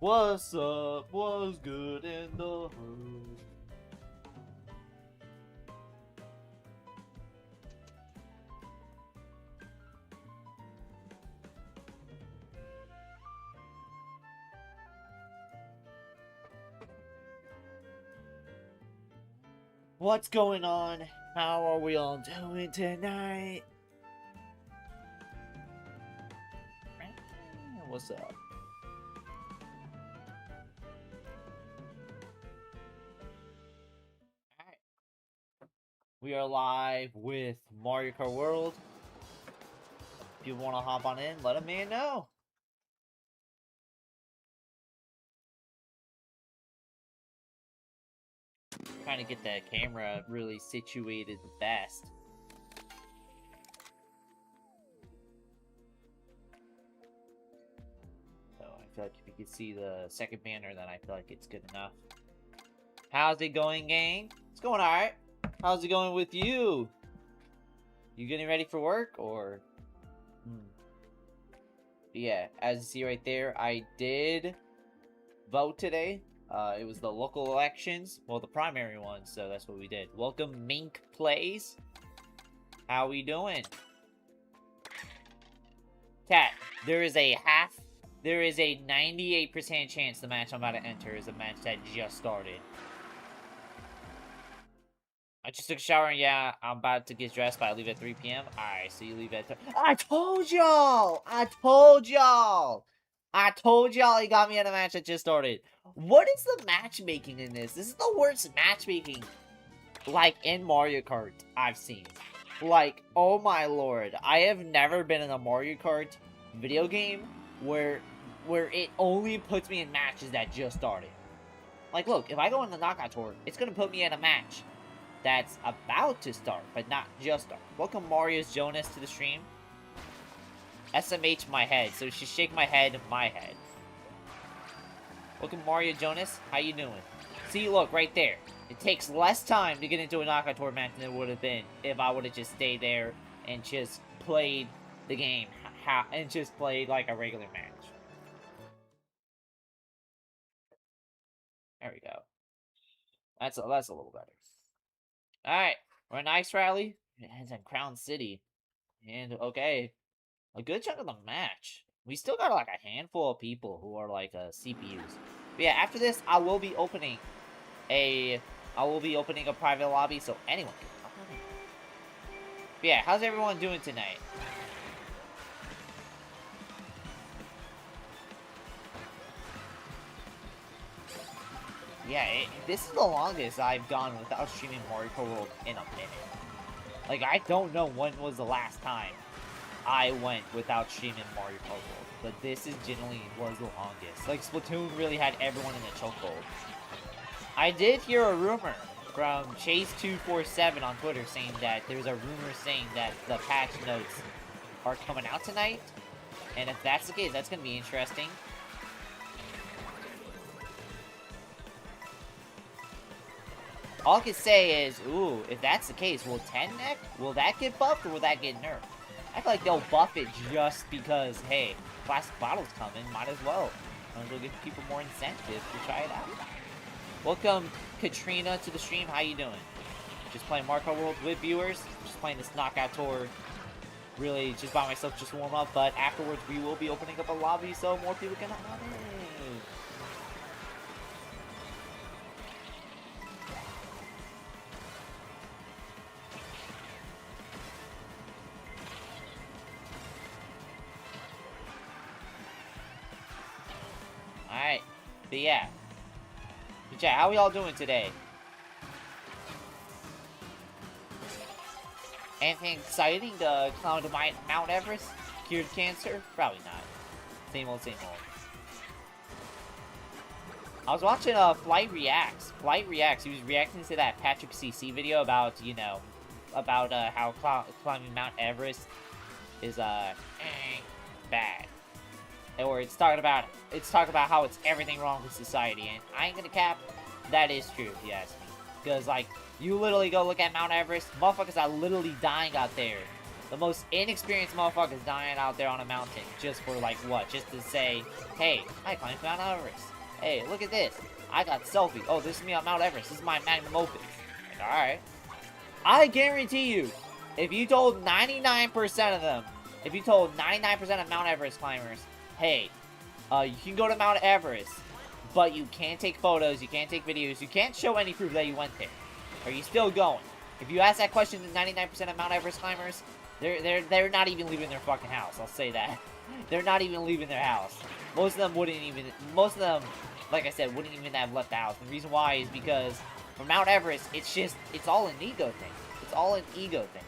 What's up? What's good in the hood? What's going on? How are we all doing tonight? What's up? Alright. We are live with Mario Kart World. If you want to hop on in, let a man know. Trying to get the camera really situated best. So I feel like if you can see the second banner, then I feel like it's good enough. How's it going, gang? It's going alright. How's it going with you? You getting ready for work, or? Yeah, as you see right there, I did vote today. It was the local elections. Well, the primary ones, so that's what we did. Welcome, Mink Plays. How we doing? Cat, there is a 98% chance the match I'm about to enter is a match that just started. I just took a shower and yeah, I'm about to get dressed, but I leave at 3 p.m. Alright, so you leave at... I told y'all! I told y'all you got me at a match that just started. What is the matchmaking in this? This is the worst matchmaking, like, in Mario Kart I've seen. Like, oh my lord. I have never been in a Mario Kart video game where it only puts me in matches that just started. Like, look, if I go in the knockout tour, it's gonna put me in a match that's about to start, but not just start. Welcome Marius Jonas to the stream. SMH my head, so just shake my head, my head. Welcome Mario Jonas, how you doing? See, look, right there. It takes less time to get into a knockout tour match than it would have been if I would have just stayed there and just played the game, and just played like a regular match. There we go. That's a little better. Alright, we're in Ice Rally. It ends in Crown City. And, okay, a good chunk of the match. We still got, like, a handful of people who are, like, CPUs. But yeah, after this, I will be opening a private lobby, so anyone can come on in. But yeah, how's everyone doing tonight? Yeah, this is the longest I've gone without streaming Mario Kart World in a minute. Like, I don't know when was the last time I went without streaming Mario Kart World, but this is generally was the longest. Like, Splatoon really had everyone in the chokehold. I did hear a rumor from Chase247 on Twitter saying that there's a rumor saying that the patch notes are coming out tonight, and if that's the case, that's going to be interesting. All I can say is, ooh, if that's the case, will 10 neck? Will that get buffed or will that get nerfed? I feel like they'll buff it just because, hey, plastic bottles coming, might as well. It'll give people more incentive to try it out. Welcome, Katrina, to the stream. How you doing? Just playing Mario Kart World with viewers. Just playing this knockout tour. Really, just by myself, just warm up. But afterwards, we will be opening up a lobby so more people can hop in. Alright, but yeah. But yeah, how we all doing today? Anything exciting to climb to Mount Everest? Cured cancer? Probably not. Same old, same old. I was watching Flight Reacts. He was reacting to that Patrick CC video about, you know, about how climbing Mount Everest is bad. Or it's talking about how it's everything wrong with society, and I ain't gonna cap, that is true if you ask me. Because, like, you literally go look at Mount Everest, motherfuckers are literally dying out there The most inexperienced motherfuckers dying out there on a mountain just for, like, what? Just to say, hey, I climbed Mount Everest. Hey, look at this. I got selfie. Oh, this is me on Mount Everest. This is my magnum opus. Like, alright. I guarantee you, if you told 99% of them, if you told 99% of Mount Everest climbers, hey, you can go to Mount Everest, but you can't take photos, you can't take videos, you can't show any proof that you went there. Are you still going? If you ask that question to 99% of Mount Everest climbers, they're not even leaving their fucking house. I'll say that. They're not even leaving their house. Most of them, like I said, wouldn't even have left the house. The reason why is because for Mount Everest, it's all an ego thing. It's all an ego thing.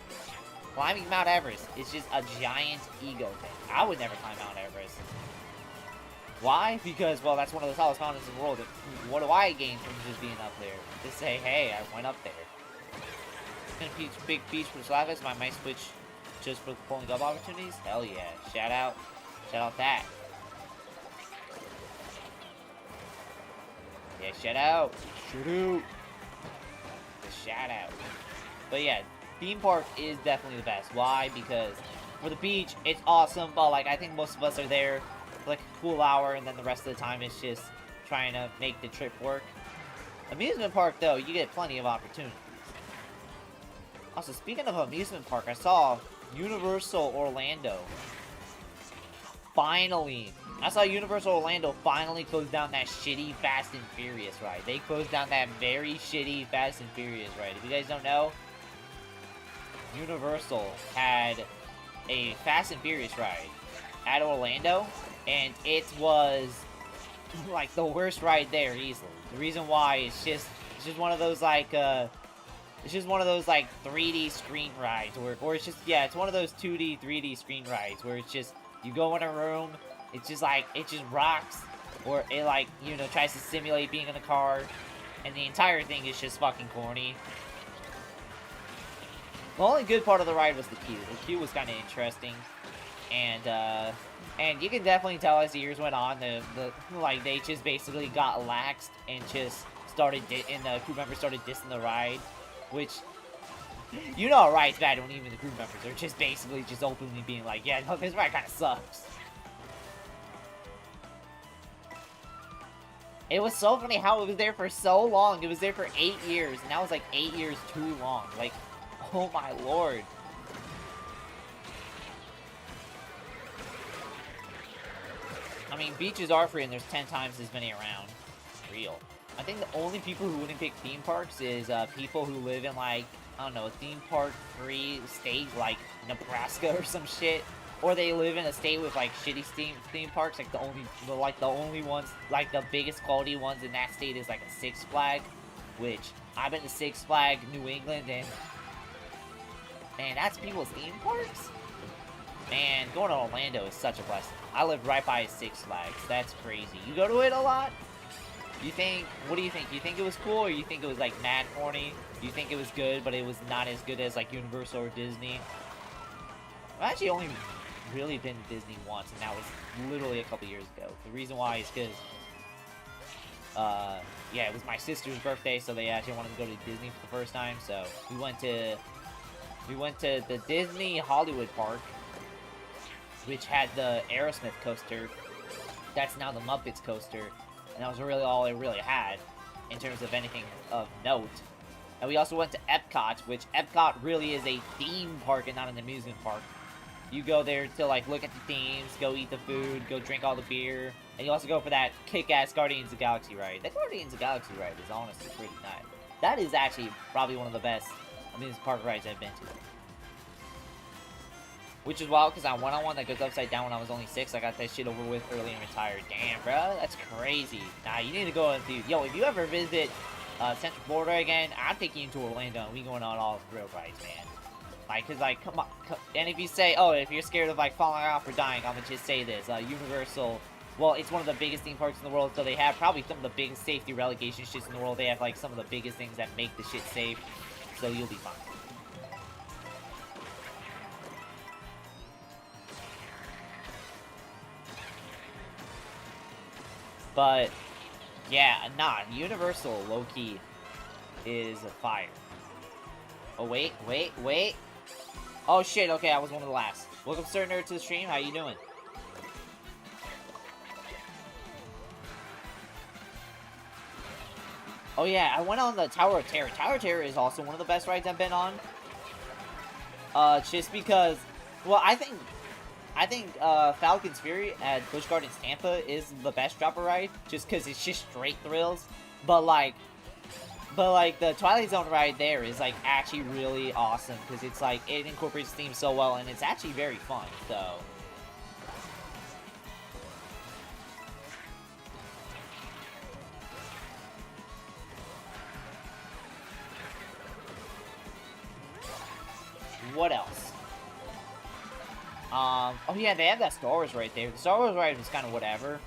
Climbing Mount Everest is just a giant ego thing. I would never climb Mount Everest. Why? Because, well, that's one of the tallest mountains in the world. What do I gain from just being up there? Just say, hey, I went up there. Big beach for Slavis, my might switch just for pulling up opportunities? Hell yeah. Shout out that. Yeah, shout out. Shout out. But yeah, theme park is definitely the best. Why? Because for the beach, it's awesome, but like I think most of us are there for like a cool hour, and then the rest of the time it's just trying to make the trip work. Amusement park, though, you get plenty of opportunities. Also, speaking of amusement park, I saw Universal Orlando. I saw Universal Orlando finally close down that shitty Fast and Furious ride. They closed down that very shitty Fast and Furious ride. If you guys don't know, Universal had a Fast and Furious ride at Orlando, and it was like the worst ride there easily. The reason why is it's just one of those like 3D screen rides, or it's just, yeah, it's one of those 2D, 3D screen rides where it's just, you go in a room, it's just like, it just rocks, or it like, you know, tries to simulate being in a car, and the entire thing is just fucking corny. The only good part of the ride was the queue. The queue was kind of interesting, and you can definitely tell as the years went on, like, they just basically got laxed and just started, and the crew members started dissing the ride, which, you know, a ride's bad when even the crew members are just basically just openly being like, yeah, no, this ride kind of sucks. It was so funny how it was there for so long. It was there for 8 years, and that was like 8 years too long. Like, oh my lord. I mean, beaches are free, and there's 10 times as many around. Real. I think the only people who wouldn't pick theme parks is people who live in, like, I don't know, a theme park free state like Nebraska or some shit, or they live in a state with like shitty theme parks. Like the only ones, like the biggest quality ones in that state is like a Six Flag, which I've been to Six Flag New England, and man, that's people's theme parks. Man, going to Orlando is such a blessing. I live right by Six Flags. That's crazy. You go to it a lot? What do you think? You think it was cool, or you think it was like mad corny? You think it was good, but it was not as good as like Universal or Disney? I've actually only really been to Disney once, and that was literally a couple years ago. The reason why is because, yeah, it was my sister's birthday, so they actually wanted to go to Disney for the first time, so we went to the Disney Hollywood Park, which had the Aerosmith coaster. That's now the Muppets coaster. And that was really all it really had in terms of anything of note. And we also went to Epcot, which Epcot really is a theme park and not an amusement park. You go there to like look at the themes, go eat the food, go drink all the beer, and you also go for that kick-ass Guardians of the Galaxy ride. That Guardians of the Galaxy ride is honestly pretty nice. That is actually probably one of the best amusement park rides I've been to. Which is wild, because I went on one that goes upside down when I was only 6. I got that shit over with early and retired. Damn, bro, that's crazy. Nah, you need to go and do... Yo, if you ever visit Central Florida again, I'm taking you to Orlando, and we going on all real rides, man. Like, cause, like, come on. And if you say, oh, if you're scared of, like, falling off or dying, I'm gonna just say this. Universal, well, it's one of the biggest theme parks in the world, so they have probably some of the biggest safety relegation shits in the world. They have, like, some of the biggest things that make the shit safe, so you'll be fine. But, yeah, nah, Universal, low-key, is a fire. Oh, wait. Oh shit, okay, I was one of the last. Welcome, Sir Nerd, to the stream. How you doing? Oh yeah, I went on the Tower of Terror. Tower of Terror is also one of the best rides I've been on. Just because, well, I think Falcon's Fury at Busch Gardens Tampa is the best dropper ride, just because it's just straight thrills. But like the Twilight Zone ride there is like actually really awesome because it's like it incorporates themes so well and it's actually very fun. So. What else? Oh yeah, they have that Star Wars right there. The Star Wars ride was kind of whatever.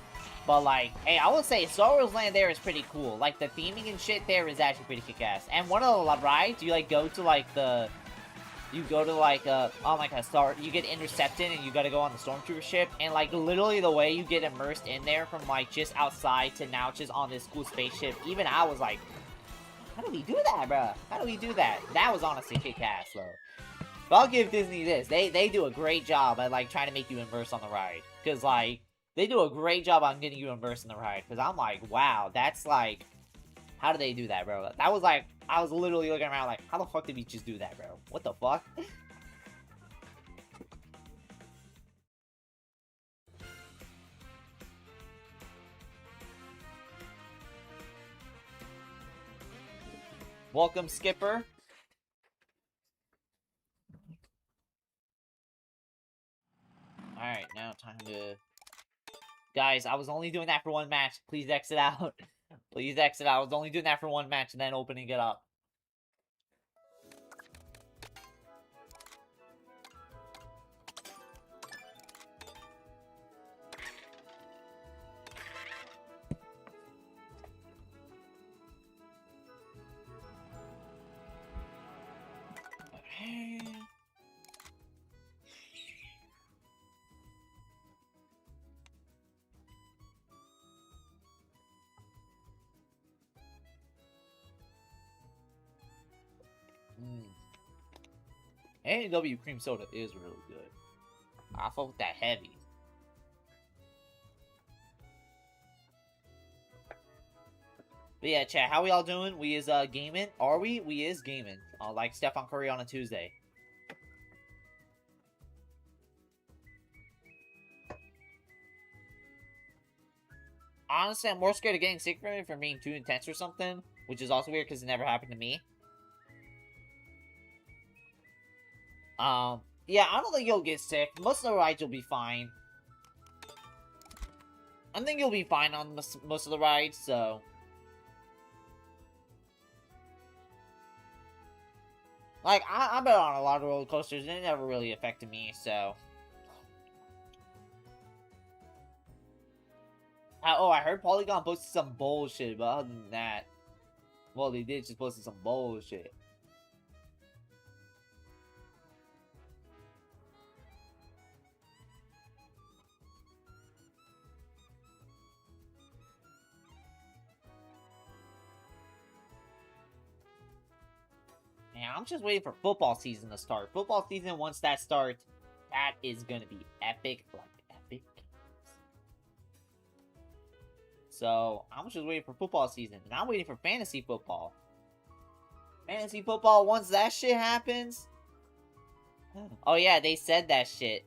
But like, hey, I will say Star Wars Land there is pretty cool. Like, the theming and shit there is actually pretty kick-ass. And one of the rides, you like go to like you get intercepted and you gotta go on the Stormtrooper ship. And like, literally the way you get immersed in there from like just outside to now just on this cool spaceship. Even I was like, how do we do that, bro? How do we do that? That was honestly kick-ass, though. But I'll give Disney this. They do a great job at, like, trying to make you immerse on the ride. Because, like, they do a great job on getting you immersed in the ride. Because I'm like, wow, that's, like... How do they do that, bro? That was, like... I was literally looking around like, how the fuck did we just do that, bro? What the fuck? Welcome, Skipper. Alright, now time to... Guys, I was only doing that for one match. Please exit out. Please exit out. I was only doing that for one match and then opening it up. Okay. A&W cream soda is really good. I fuck with that heavy. But yeah, chat, how we all doing? We is gaming. Are we? We is gaming. Like Stephen Curry on a Tuesday. Honestly, I'm more scared of getting sick from it from being too intense or something, which is also weird because it never happened to me. Yeah, I don't think you'll get sick. Most of the rides you'll be fine. I think you'll be fine on most of the rides, so... Like, I've been on a lot of roller coasters, and it never really affected me, so... Oh, I heard Polygon posted some bullshit, but other than that... Well, they did just post some bullshit. Man, I'm just waiting for football season to start. Football season, once that starts, that is gonna be epic, like epic. So, I'm just waiting for football season, and I'm waiting for fantasy football. Fantasy football, once that shit happens... Oh yeah, they said that shit.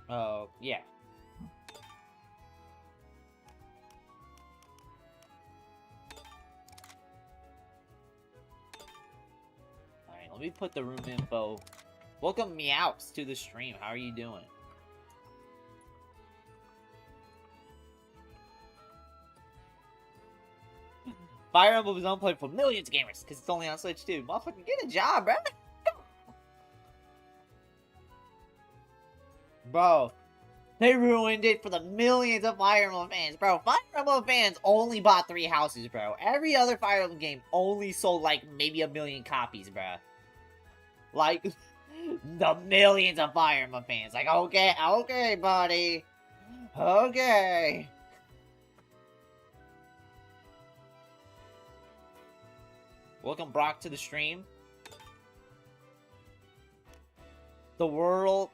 Oh, yeah. Alright, let me put the room info. Welcome Meows to the stream. How are you doing? Fire Emblem is unplayed for millions of gamers because it's only on Switch too. Motherfucker, get a job, bro. Bro, They ruined it for the millions of Fire Emblem fans, bro. Fire Emblem fans only bought 3 houses, bro. Every other Fire Emblem game only sold, like, maybe 1 million copies, bro. Like, the millions of Fire Emblem fans. Like, okay, buddy. Okay. Welcome, Brock, to the stream. The world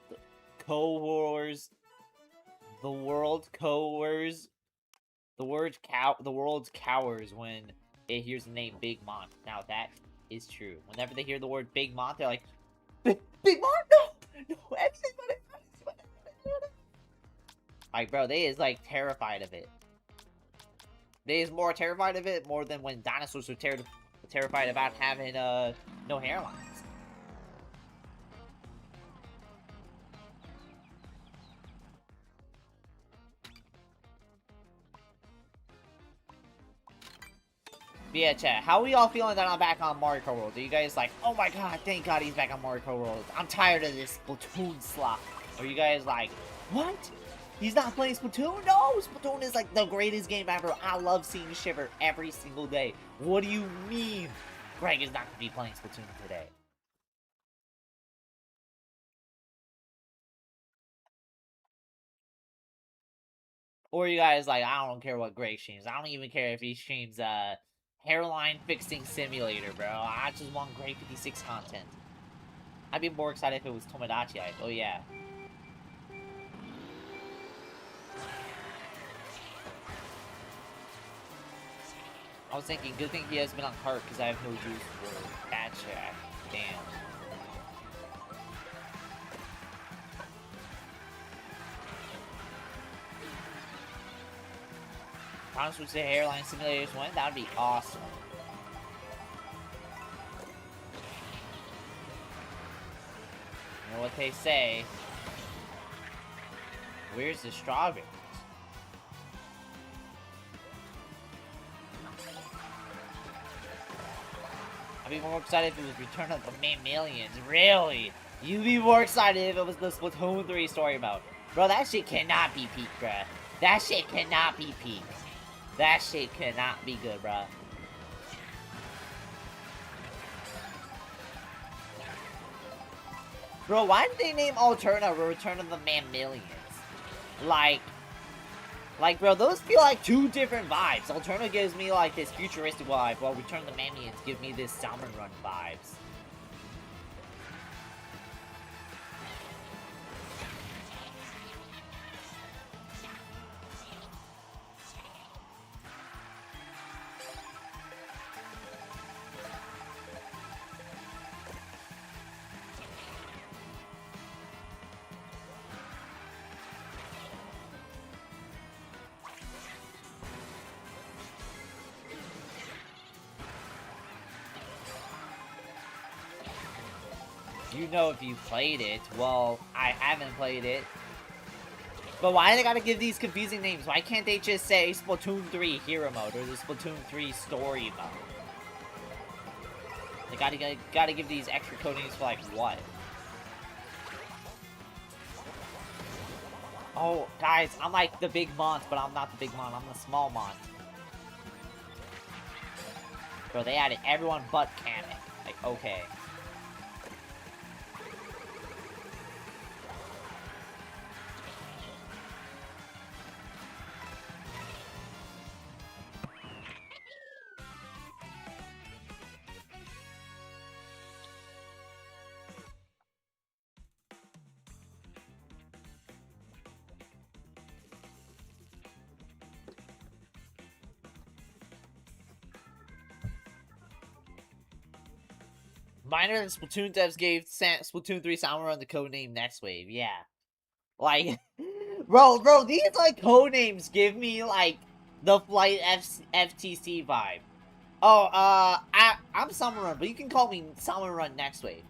cowers. The world cowers. The world cowers when it hears the name Big Mont. Now that is true. Whenever they hear the word Big Mont, they're like, Big Mont? No! Anything but it! Like, bro, they is, like, terrified of it. They is more terrified of it more than when dinosaurs were terrified about having, no hairlines. But yeah, chat, how are we all feeling that I'm back on Mario Kart World? Are you guys like, oh my god, thank god he's back on Mario Kart World. I'm tired of this Splatoon slop. Are you guys like, what? He's not playing Splatoon? No, Splatoon is like the greatest game ever. I love seeing Shiver every single day. What do you mean Greg is not going to be playing Splatoon today? Or you guys like, I don't care what Greg streams. I don't even care if he streams, Hairline Fixing Simulator, bro. I just want Grade 56 content. I'd be more excited if it was Tomodachi Life. Oh, yeah. I was thinking, good thing he has been on cart, because I have no juice for that track. Damn. Promise would say Hairline Simulators win? That would be awesome. You know what they say? Where's the strawberries? I'd be more excited if it was Return of the Mammalians. Really? You'd be more excited if it was the Splatoon 3 story mode. Bro, that shit cannot be peak, bruh. That shit cannot be peak. That shit cannot be good, bruh. Bro, why did they name Alterna Return of the Mammalians? Like, bro, those feel like 2 different vibes. Alterna gives me, like, this futuristic vibe, while Return of the Mammalians give me this Salmon Run vibes. You know if you played it. Well, I haven't played it. But why do they gotta give these confusing names? Why can't they just say Splatoon 3 Hero Mode or the Splatoon 3 Story Mode? They gotta give these extra codings for, like, what? Oh, guys, I'm like the big Mont, but I'm not the big Mont. I'm the small Mont. Bro, they added everyone but Kamek. Like, okay. Minor and Splatoon devs gave Splatoon 3 Salmon Run the codename Next Wave. Yeah. Like, bro, these, like, codenames give me, like, the Flight FTC vibe. Oh, I'm Summer Run, but you can call me Summer Run Next Wave.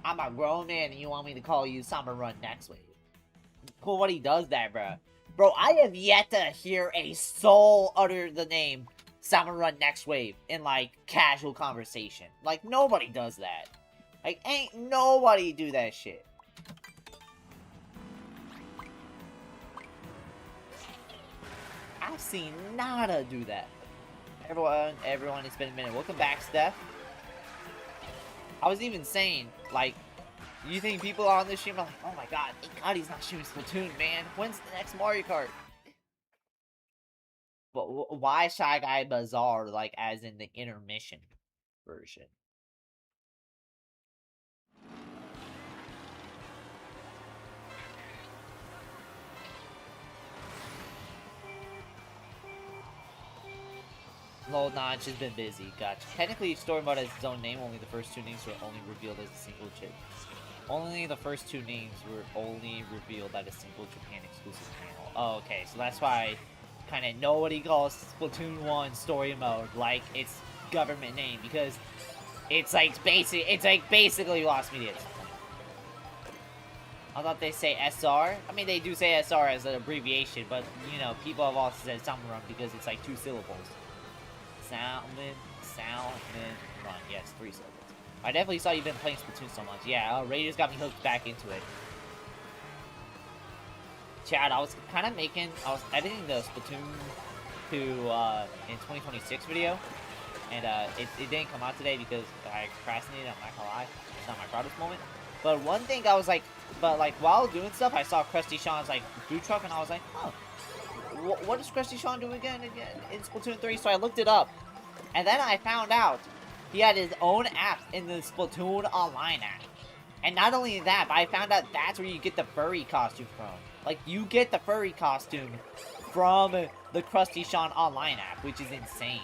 I'm a grown man and you want me to call you Summer Run Next Wave. Cool, what he does that, bro. Bro, I have yet to hear a soul utter the name Summer Run Next Wave in, like, casual conversation. Like, nobody does that. Like, ain't nobody do that shit. I've seen nada do that. Everyone, it's been a minute. Welcome back, Steph. I was even saying, like, you think people on this stream are like, oh my god, thank god he's not shooting Splatoon, man. When's the next Mario Kart? But why Shy Guy Bazaar, like, as in the intermission version? Lol, nah, it's just been busy. Gotcha. Technically, story mode has its own name. Only the first two names were only revealed as a single chip. Only the first two names were only revealed at a single Japan exclusive panel. Oh, okay. So that's why kind of nobody calls Splatoon 1 story mode like its government name, because it's like basically Lost Media at this point. I thought they say SR. I mean, they do say SR as an abbreviation, but you know, people have also said Salmon Run because it's like 2 syllables. Salmon Run. Yes, 3 syllables. I definitely saw you've been playing Splatoon so much. Yeah, Raiders got me hooked back into it. Chad, I was editing the Splatoon 2 in 2026 video, and it didn't come out today because I procrastinated. I'm not gonna lie, it's not my proudest moment. But one thing I was like, while doing stuff, I saw Krusty Sean's like food truck, and I was like, huh, what does Krusty Sean do again in Splatoon 3? So I looked it up, and then I found out he had his own app in the Splatoon Online app. And not only that, but I found out that's where you get the furry costume from. Like, you get the furry costume from the Krusty Sean Online app, which is insane.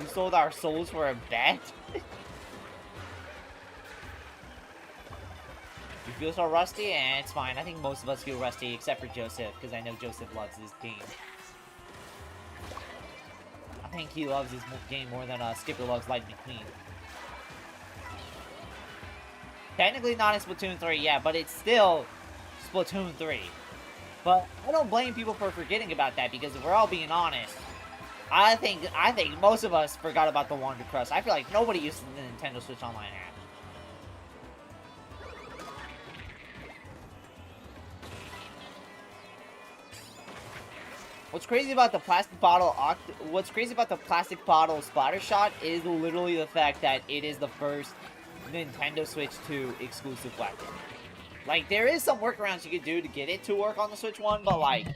You sold our souls for a bet? You feel so rusty? And it's fine. I think most of us feel rusty, except for Joseph, because I know Joseph loves his game. I think he loves his game more than Skipper loves Lightning McQueen. Technically not in Splatoon 3, yeah, but it's still Splatoon 3. But I don't blame people for forgetting about that, because if we're all being honest, I think most of us forgot about the Wander Crust. I feel like nobody used the Nintendo Switch Online app. What's crazy about the plastic bottle splatter shot is literally the fact that it is the first Nintendo Switch 2 exclusive weapon. Like, there is some workarounds you could do to get it to work on the Switch 1, but like,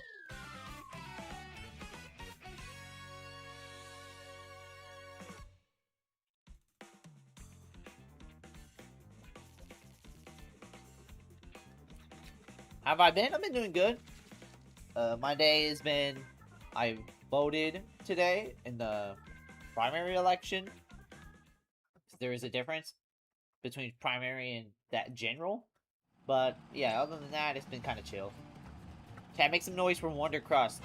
have I been? I've been doing good. My day has been, I voted today in the primary election. There is a difference between primary and that general. But, yeah, other than that, it's been kind of chill. Can't make some noise for Wonder Crust.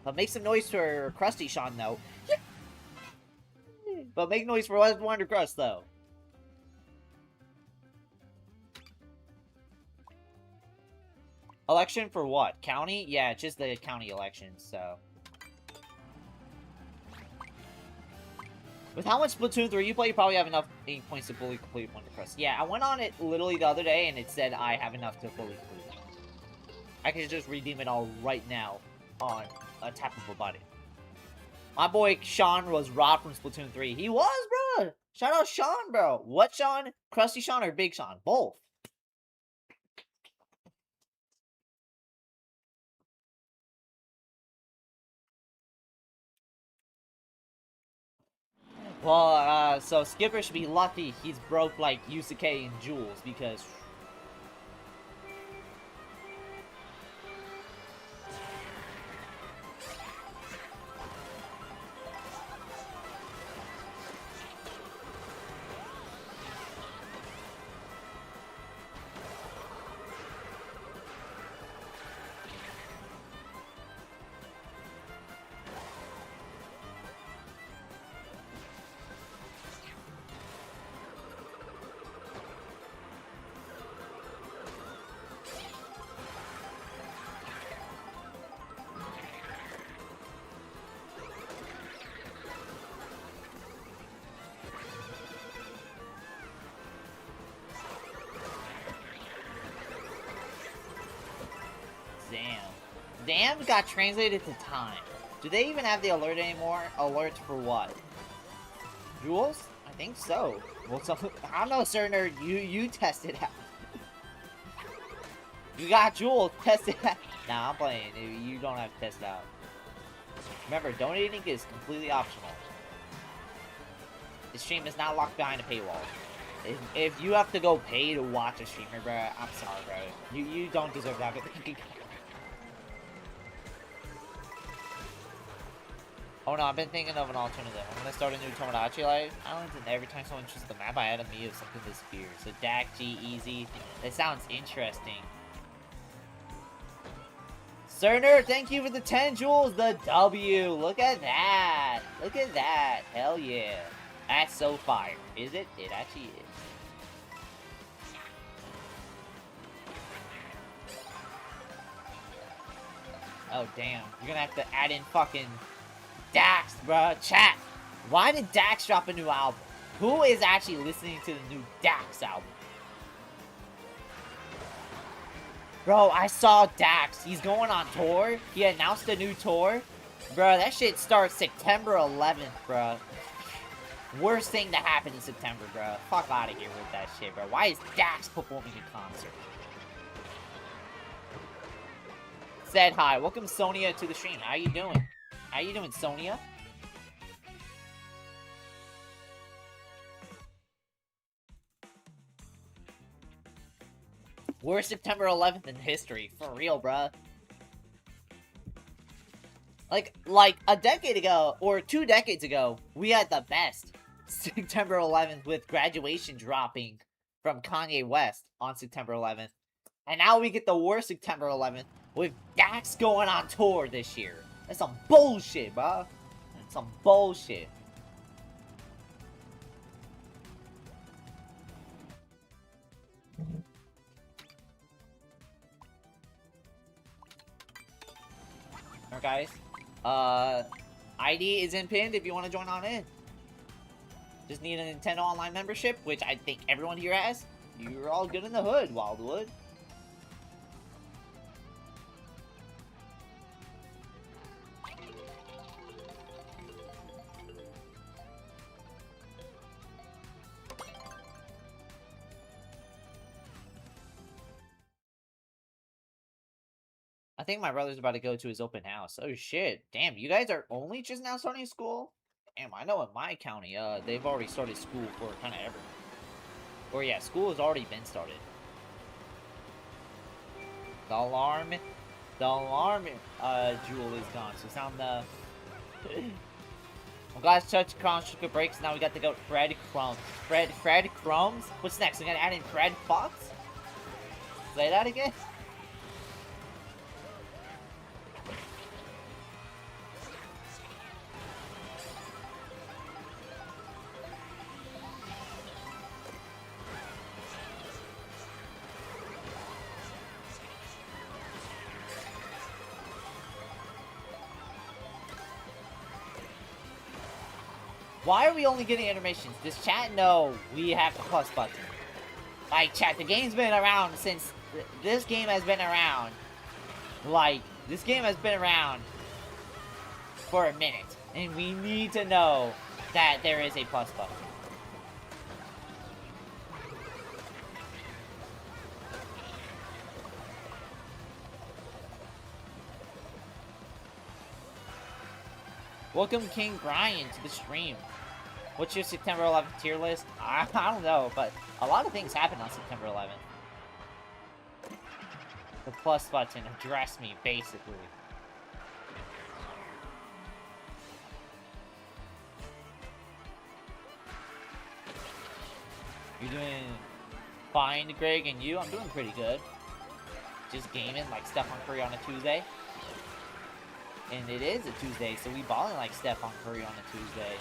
But make some noise for Krusty Sean, though. But make noise for Wonder Crust, though. Election for what? County? Yeah, it's just the county elections, so. With how much Splatoon 3 you play, you probably have enough 8 points to fully complete Wonder Crust. Yeah, I went on it literally the other day, and it said I have enough to fully complete it. I can just redeem it all right now on a tap of a button. My boy Sean was robbed from Splatoon 3. He was, bro! Shout out Sean, bro! What Sean? Krusty Sean or Big Sean? Both. Well, so Skipper should be lucky he's broke like Yusuke and Jules, because The AM got translated to time. Do they even have the alert anymore? Alerts for what? Jewels? I think so. Well, so I don't know, sir nerd. You test it out. You got jewels. Test it out. Nah, I'm playing. You don't have to test it out. Remember, donating is completely optional. The stream is not locked behind a paywall. If you have to go pay to watch a streamer, bro, I'm sorry, bro. You don't deserve that. Oh no, I've been thinking of an alternative. I'm gonna start a new Tomodachi Life Island, and every time someone chooses the map, I add a me if something disappears. So DAC, G, easy. That sounds interesting. Cerner, thank you for the 10 jewels. The W. Look at that. Look at that. Hell yeah. That's so fire. Is it? It actually is. Oh, damn. You're gonna have to add in fucking Dax, bruh. Chat. Why did Dax drop a new album? Who is actually listening to the new Dax album? Bro, I saw Dax. He's going on tour. He announced a new tour. Bro, that shit starts September 11th, bro. Worst thing that happened in September, bro. Fuck out of here with that shit, bro. Why is Dax performing a concert? Said hi. Welcome Sonia to the stream. How you doing? How you doing, Sonia? Worst September 11th in history. For real, bruh. Like a decade ago, or 2 decades ago, we had the best September 11th with Graduation dropping from Kanye West on September 11th. And now we get the worst September 11th with Dax going on tour this year. That's some bullshit, bruh. That's some bullshit. Alright, guys. ID isn't pinned if you want to join on in. Just need a Nintendo Online membership, which I think everyone here has. You're all good in the hood, Wildwood. I think my brother's about to go to his open house. Oh shit. Damn, you guys are only just now starting school? Damn, I know in my county, they've already started school for kind of everyone. Or yeah, school has already been started. The alarm jewel is gone. So sound the I'm glad to touch Chrono breaks. Now we got to go Fred Crumbs. Fred Crumbs? What's next? We gotta add in Fred Fox? Say that again? Why are we only getting animations? Does chat know we have the plus button? Like, chat, the game's been around since... This game has been around. Like, this game has been around for a minute. And we need to know that there is a plus button. Welcome King Brian to the stream. What's your September 11th tier list? I don't know, but a lot of things happened on September 11th. The plus button addressed me, basically. You're doing fine, Greg, and you? I'm doing pretty good. Just gaming like Stephen Curry on a Tuesday. And it is a Tuesday, so we balling like Stephen Curry on a Tuesday.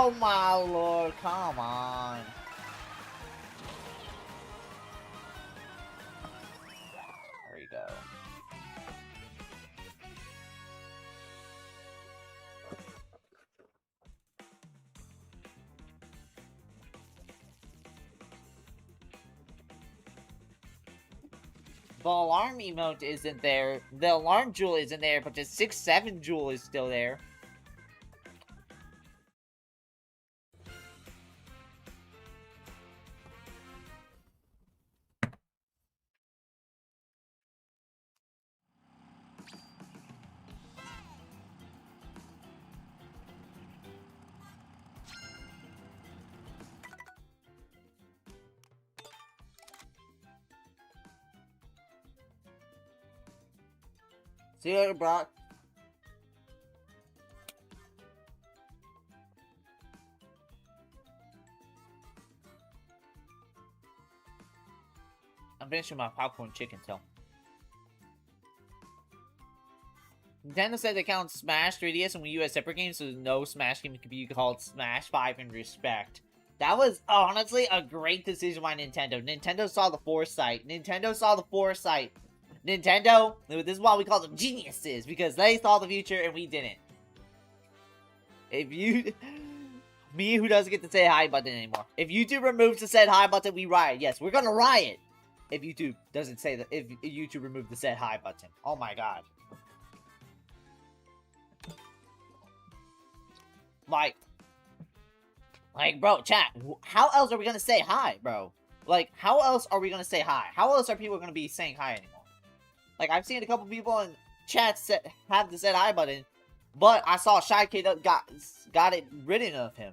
Oh my lord, come on. There you go. The alarm emote isn't there. The alarm jewel isn't there, but the 6-7 jewel is still there. See you later, Brock. I'm finishing my popcorn chicken tail. Nintendo said they count Smash 3DS and Wii U as separate games, so no Smash game can be called Smash 5 in respect. That was honestly a great decision by Nintendo. Nintendo saw the foresight. Nintendo saw the foresight. Nintendo, this is why we call them geniuses, because they saw the future and we didn't. If you... Me, who doesn't get to say hi button anymore. If YouTube removes the said hi button, we riot. Yes, we're gonna riot. If YouTube doesn't say that, if YouTube removed the said hi button. Oh my god. Like, bro, chat, how else are we gonna say hi, bro? Like, how else are we gonna say hi? How else are people gonna be saying hi anymore? Like, I've seen a couple people in chat have the said hi button, but I saw Shy Kid got it written of him.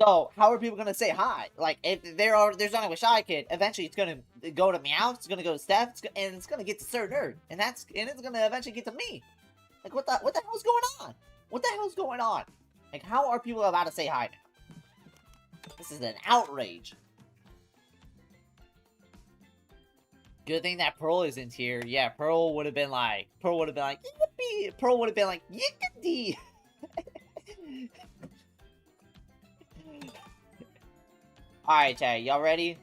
So, how are people gonna say hi? Like, if there's only a Shy Kid, eventually it's gonna go to Meow, it's gonna go to Steph, and it's gonna get to Sir Nerd, and it's gonna eventually get to me. Like, what the hell's going on? What the hell's going on? Like, how are people about to say hi now? This is an outrage. Good thing that Pearl isn't here. Yeah, Pearl would have been like, yippee! Pearl would have been like, yickety! Alright, chat, y'all ready?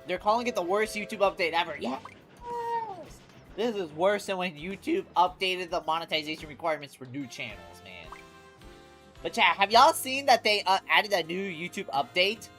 They're calling it the worst YouTube update ever. Yes! This is worse than when YouTube updated the monetization requirements for new channels, man. But chat, have y'all seen that they added a new YouTube update?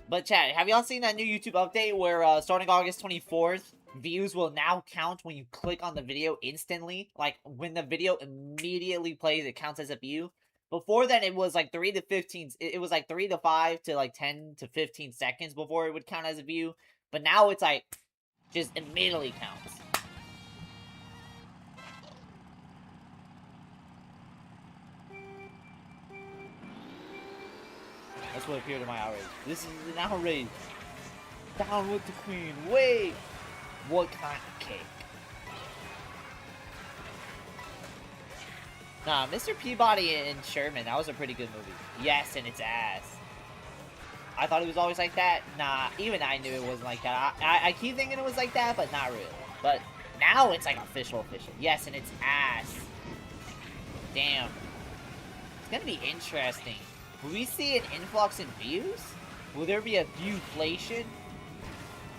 But chat, have y'all seen that new YouTube update where starting August 24th, views will now count when you click on the video instantly? Like, when the video immediately plays, it counts as a view. Before then, it was like 3 to 15, it was like 3 to 5 to like 10 to 15 seconds before it would count as a view. But now it's like, just immediately counts. That's what appeared to my outrage. This is an outrage. Down with the queen. Wait! What kind of cake? Nah, Mr. Peabody and Sherman, that was a pretty good movie. Yes, and it's ass. I thought it was always like that. Nah, even I knew it wasn't like that. I keep thinking it was like that, but not really. But now it's like official. Yes, and it's ass. Damn. It's gonna be interesting. Will we see an influx in views? Will there be a viewflation?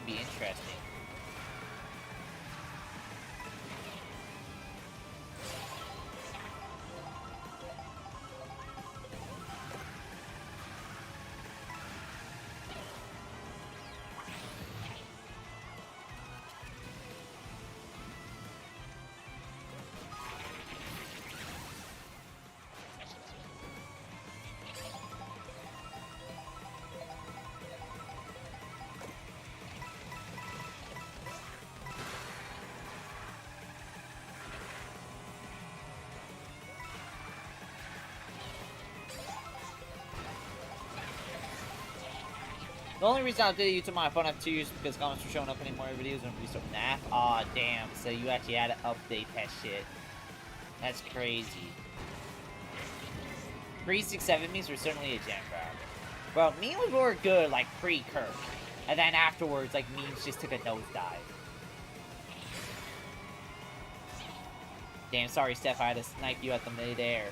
Be interesting. The only reason I updated YouTube on my phone after 2 years is because comments were showing up in more videos and released from NAF. Aw, damn. So you actually had to update that shit. That's crazy. 367 memes were certainly a gem, bro. Bro, memes were good, like, pre-Kirk. And then afterwards, like, memes just took a nosedive. Damn, sorry, Steph. I had to snipe you at the mid-air.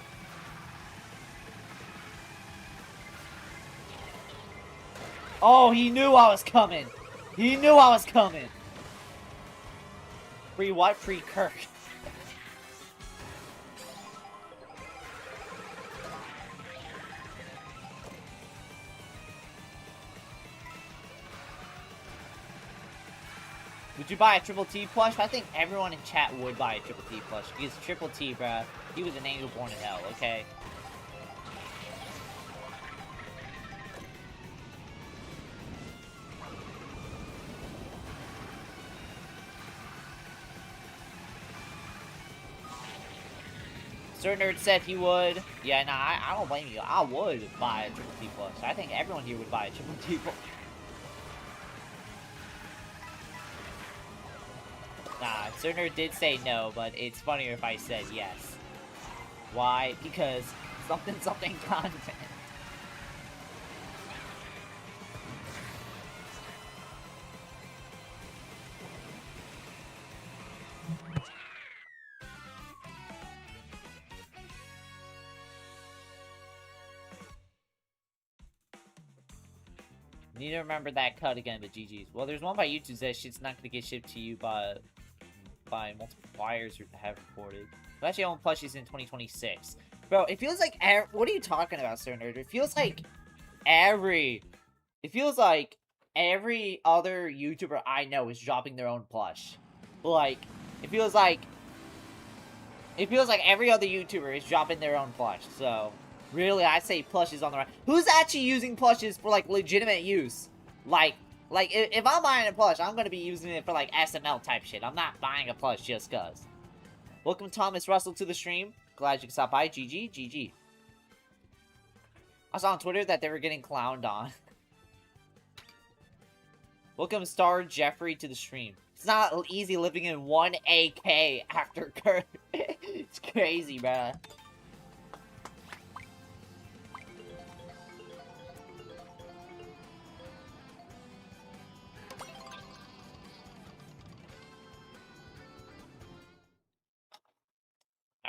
Oh, he knew I was coming. He knew I was coming. Free what? Free Kirk. Would you buy a Triple T plush? I think everyone in chat would buy a Triple T plush. Because Triple T, bruh, he was an angel born in hell, okay? Sir Nerd said he would. Yeah, nah, I don't blame you. I would buy a Triple T plush. I think everyone here would buy a Triple T plush. Nah, Sir Nerd did say no, but it's funnier if I said yes. Why? Because something content. Need to remember that cut again, but GG's. Well, there's one by YouTube that shit's not gonna get shipped to you by multiple buyers who have reported. But actually, I own plushies in 2026. Bro, it feels like what are you talking about, Sir Nerd? It feels like every other YouTuber I know is dropping their own plush. Like, it feels like every other YouTuber is dropping their own plush. So, really, I say plushes on the right. Who's actually using plushes for, like, legitimate use? Like, if I'm buying a plush, I'm gonna be using it for, like, SML type shit. I'm not buying a plush just cuz. Welcome, Thomas Russell, to the stream. Glad you can stop by. GG, GG. I saw on Twitter that they were getting clowned on. Welcome, Star Jeffrey, to the stream. It's not easy living in 1 AK after Kurt. It's crazy, bruh.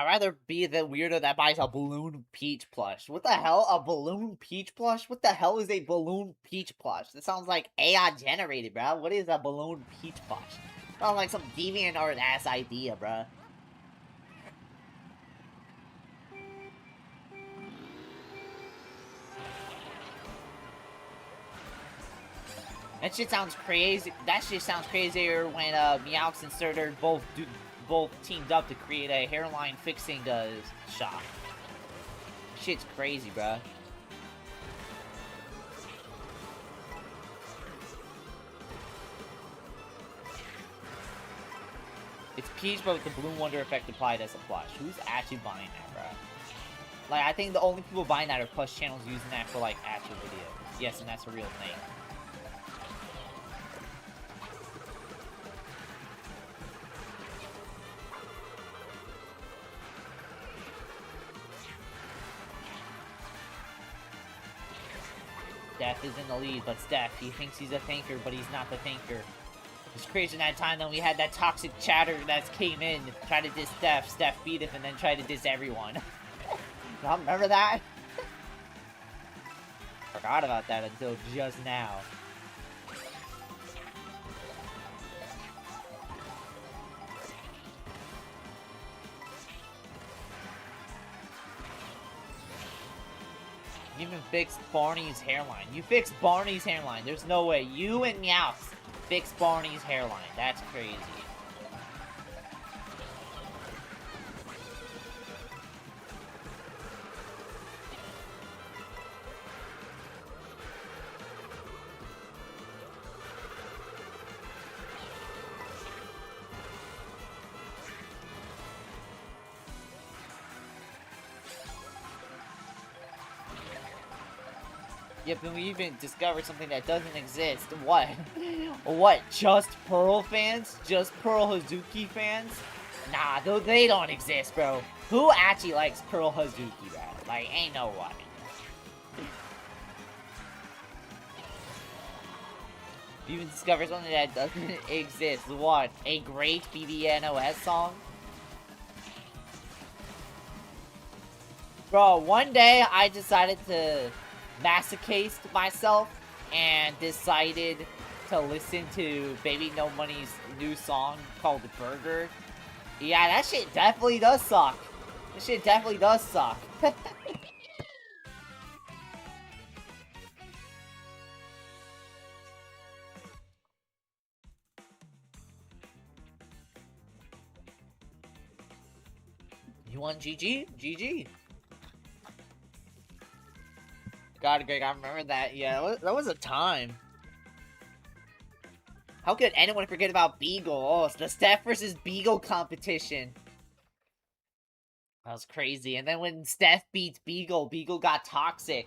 I'd rather be the weirdo that buys a Balloon Peach plush. What the hell? A Balloon Peach plush? What the hell is a Balloon Peach plush? That sounds like AI generated, bro. What is a Balloon Peach plush? Sounds like some DeviantArt ass idea, bro. That shit sounds crazy. That shit sounds crazier when Meowx and Surtur both teamed up to create a hairline fixing shop. Shit's crazy, bruh. It's Peach, but with the Bloom Wonder effect applied as a plush. Who's actually buying that, bruh? Like, I think the only people buying that are plush channels using that for, like, actual videos. Yes, and that's a real thing. Steph is in the lead, but Steph, he thinks he's a thinker, but he's not the thinker. It's crazy in that time that we had that toxic chatter that came in, tried to diss Steph, Steph beat him, and then tried to diss everyone. Y'all remember that? Forgot about that until just now. You even fixed Barney's hairline. You fixed Barney's hairline. There's no way. You and Meowth fixed Barney's hairline. That's crazy. Yep, and we even discovered something that doesn't exist. What? What? Just Pearl fans? Just Pearl Hazuki fans? Nah, they don't exist, bro. Who actually likes Pearl Hazuki, bro? Like, ain't no one. You even discovered something that doesn't exist. What? A great BBNOS song? Bro, one day I decided to masochist myself and decided to listen to Baby No Money's new song called Burger. Yeah, that shit definitely does suck. That shit definitely does suck. You want GG? GG. God, Greg, I remember that. Yeah, that was a time. How could anyone forget about Beagle? Oh, it's the Steph versus Beagle competition. That was crazy. And then when Steph beats Beagle, Beagle got toxic.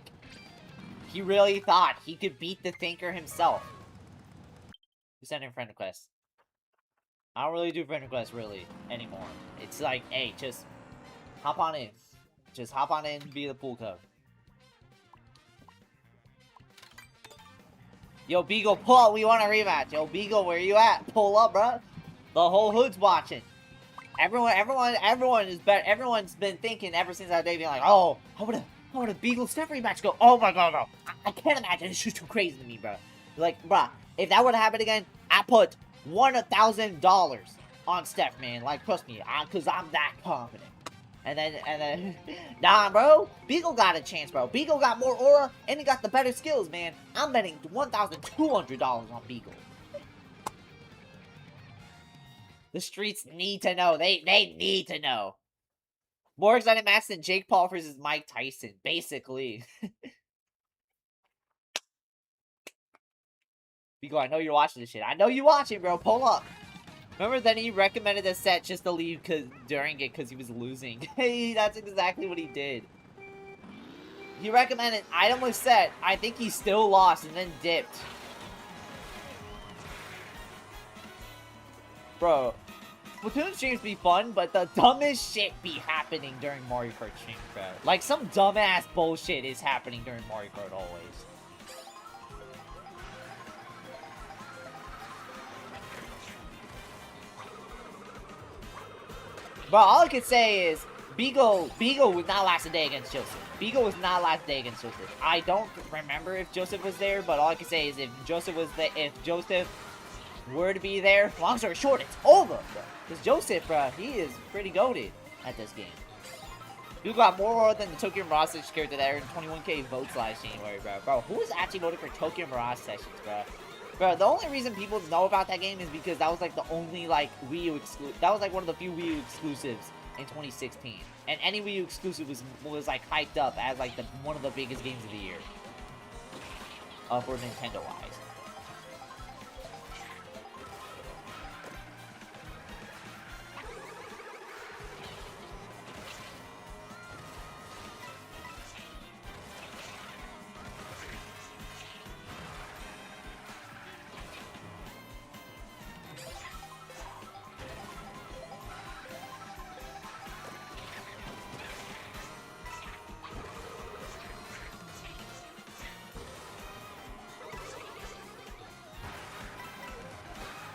He really thought he could beat the Thinker himself. Who sent in friend requests? I don't really do friend requests, really, anymore. It's like, hey, just hop on in. Just hop on in and be the pool code. Yo, Beagle, pull up. We want a rematch. Yo, Beagle, where you at? Pull up, bro. The whole hood's watching. Everyone's been thinking ever since that day, being like, oh, how would a Beagle Steph rematch go? Oh my god, bro. I can't imagine. It's just too crazy to me, bro. Like, bro, if that would have happened again, I put $1,000 on Steph, man. Like, trust me, cause I'm that confident. And then, nah, bro. Beagle got a chance, bro. Beagle got more aura, and he got the better skills, man. I'm betting $1,200 on Beagle. The streets need to know. They need to know. More excited match than Jake Paul versus Mike Tyson, basically. Beagle, I know you're watching this shit. I know you watching, bro. Pull up. Remember then he recommended a set just to leave during it because he was losing. Hey, that's exactly what he did. He recommended itemless set. I think he still lost and then dipped. Bro, Splatoon streams be fun, but the dumbest shit be happening during Mario Kart streams, bro. Like, some dumbass bullshit is happening during Mario Kart always. Bro, all I can say is, Beagle would not last a day against Joseph. Beagle was not last day against Joseph. I don't remember if Joseph was there, but all I can say is if Joseph were to be there, long story short, it's over, bro. Because Joseph, bro, he is pretty goated at this game. You got more aura than the Tokyo Mirage Sessions character that earned 21k votes last January, bro. Bro, who was actually voting for Tokyo Mirage Sessions, bro? Bro, the only reason people know about that game is because that was like the only like Wii U exclusive. That was like one of the few Wii U exclusives in 2016. And any Wii U exclusive was like hyped up as like one of the biggest games of the year. For Nintendo-wise.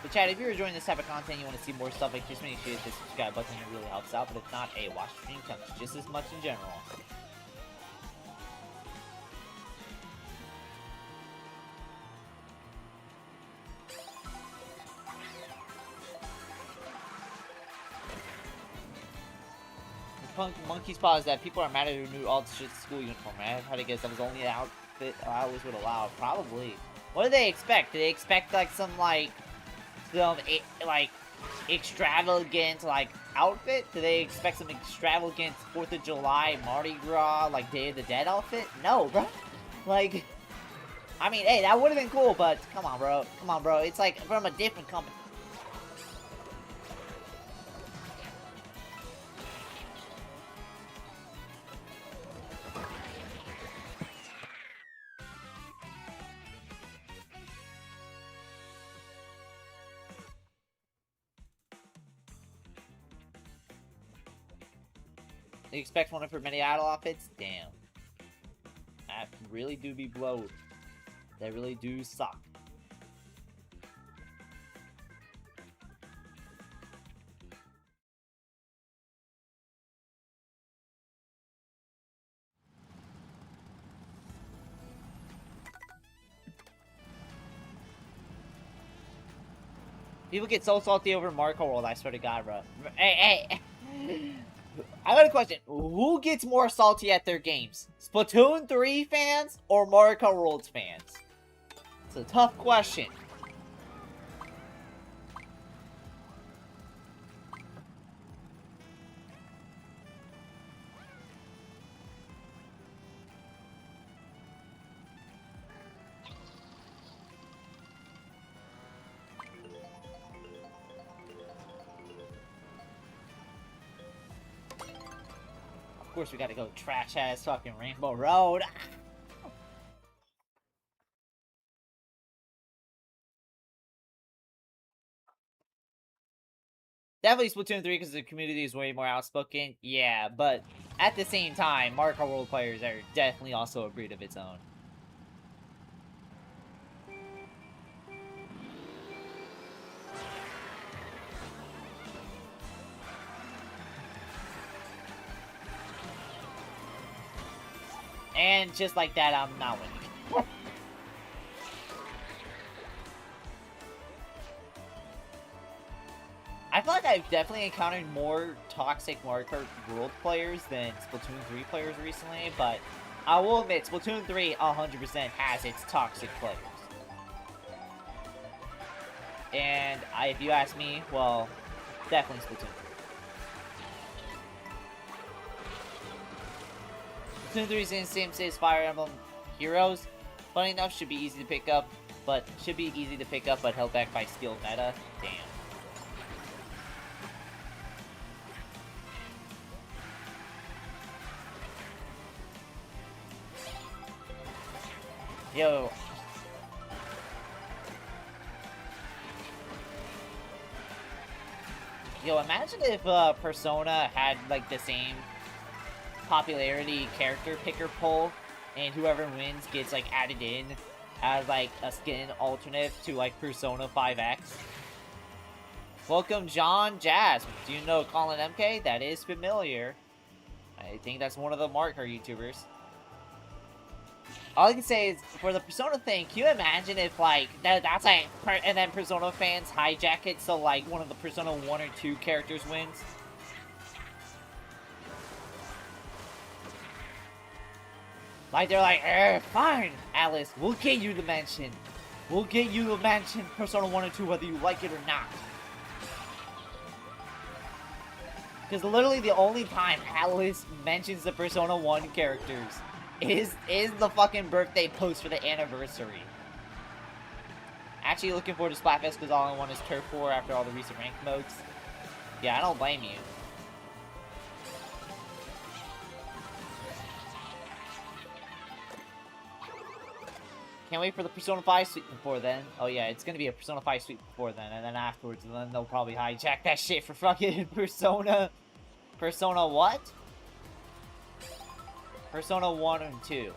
But Chad, if you're enjoying this type of content, you want to see more stuff like this, make sure you hit the subscribe button. It really helps out. But if not, hey, watch the stream counts just as much in general. Monkey's Paw is that people are mad at who knew all the shit school uniform. I had to guess that was only the outfit I always would allow. Probably. What do they expect? Do they expect like some extravagant like outfit? Do they expect some extravagant 4th of July Mardi Gras like Day of the Dead outfit? No, bro. Like, I mean, hey, that would have been cool, but come on, bro. Come on, bro. It's like from a different company. You expect one for many idle outfits? Damn. That really do be blowed. They really do suck. People get so salty over Mario Kart World, I swear to God, bro. Hey. I got a question. Who gets more salty at their games? Splatoon 3 fans or Mario Kart World fans? It's a tough question. Of course, we gotta go trash-ass fucking Rainbow Road. Definitely Splatoon 3 because the community is way more outspoken. Yeah, but at the same time, Mario Kart World players are definitely also a breed of its own. And just like that, I'm not winning. I feel like I've definitely encountered more toxic Mario Kart World players than Splatoon 3 players recently, but I will admit, Splatoon 3 100% has its toxic players. And if you ask me, well, definitely Splatoon 3. Splatoon 3 is in the same state as Fire Emblem Heroes. Funny enough, should be easy to pick up, but held back by skill meta. Damn. Yo. Imagine if Persona had, like, the same popularity character picker poll, and whoever wins gets, like, added in as, like, a skin alternate to, like, Persona 5X. Welcome, John Jazz. Do you know Colin MK? That is familiar. I think that's one of the Mario Kart YouTubers. All I can say is, for the Persona thing, can you imagine if, like, that's like, and then Persona fans hijack it so, like, one of the Persona 1 or 2 characters wins? Like, they're like, fine, Alice, we'll get you the mention. We'll get you the mention Persona 1 or 2 whether you like it or not. Because literally the only time Alice mentions the Persona 1 characters is the fucking birthday post for the anniversary. Actually looking forward to Splatfest because all I want is Turf 4 after all the recent ranked modes. Yeah, I don't blame you. Can't wait for the Persona 5 sweep before then. Oh yeah, it's gonna be a Persona 5 sweep before then, and then afterwards, and then they'll probably hijack that shit for fucking Persona... Persona what? Persona 1 and 2.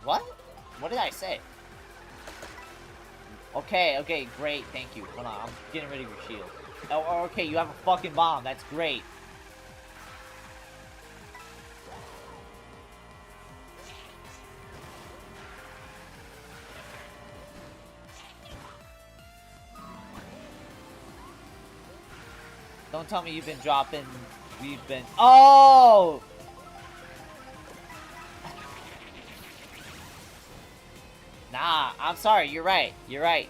What? What did I say? Okay, great, thank you. Hold on, I'm getting rid of your shield. Oh, okay, you have a fucking bomb, that's great. Don't tell me you've been dropping... We've been... Oh! Nah, I'm sorry, you're right. I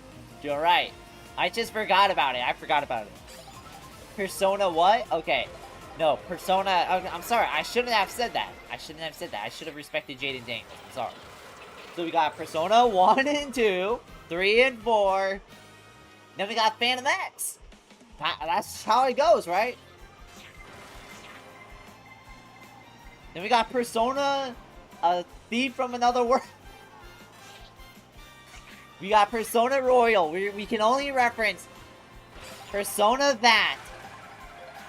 just forgot about it. Persona what? Okay. No, Persona... Okay, I'm sorry, I shouldn't have said that. I should have respected Jaden Daniels. I'm sorry. So we got Persona 1 and 2, 3 and 4. Then we got Phantom X. That's how it goes, right? Then we got Persona, a Thief from Another World. We got Persona Royal. We can only reference Persona that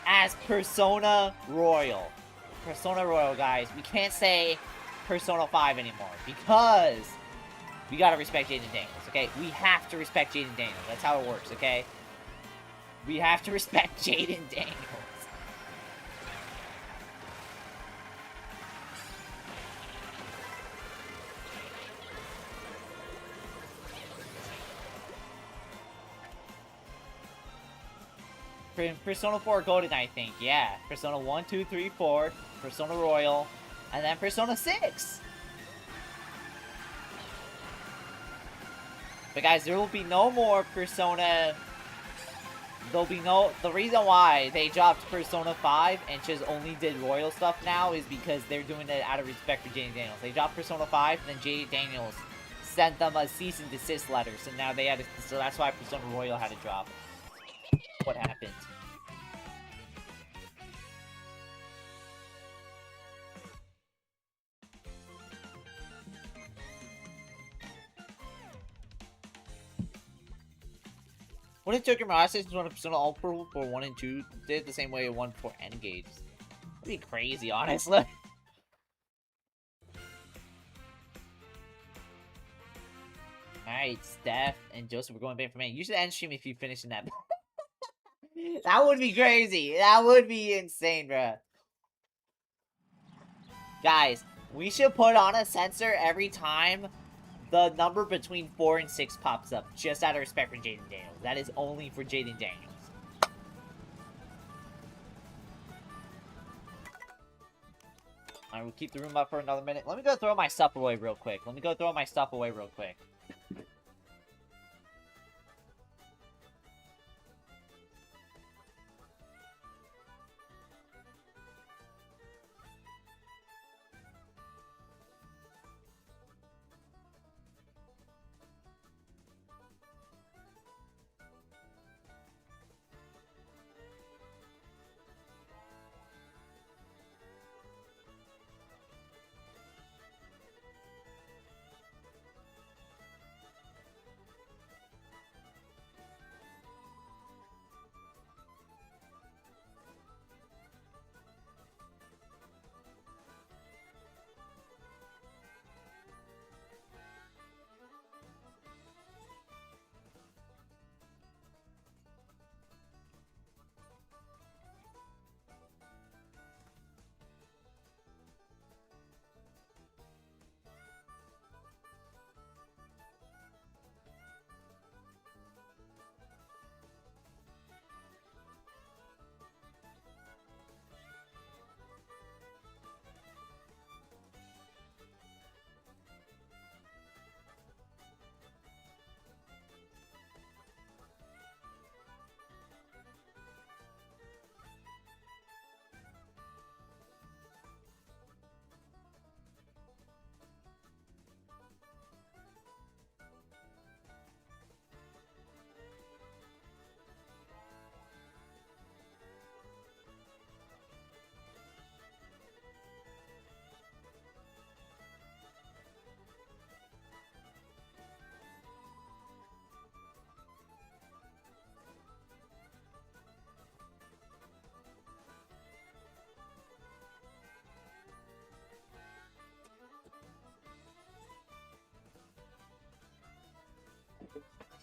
as Persona Royal. Persona Royal, guys. We can't say Persona 5 anymore because we gotta respect Jaden Daniels, okay? We have to respect Jaden Daniels. That's how it works, okay? We have to respect Jaden Daniels. Persona 4 Golden, I think. Yeah. Persona 1, 2, 3, 4. Persona Royal. And then Persona 6. But guys, there will be no more Persona... There'll be no... The reason why they dropped Persona 5 and just only did Royal stuff now is because they're doing it out of respect for Jaden Daniels. They dropped Persona 5, and then Jaden Daniels sent them a cease and desist letter. So now they had to... So that's why Persona Royal had to drop. What happened? What if Tokyo Mirage Stations won a Persona All Purple for 1 and 2 did it the same way it won for N-Gage? That'd be crazy, honestly. Alright, Steph and Joseph are going back for me. You should end stream if you finish in that. That would be crazy. That would be insane, bruh. Guys, we should put on a sensor every time the number between 4 and 6 pops up, just out of respect for Jaden Daniels. That is only for Jaden Daniels. Alright, we'll keep the room up for another minute. Let me go throw my stuff away real quick.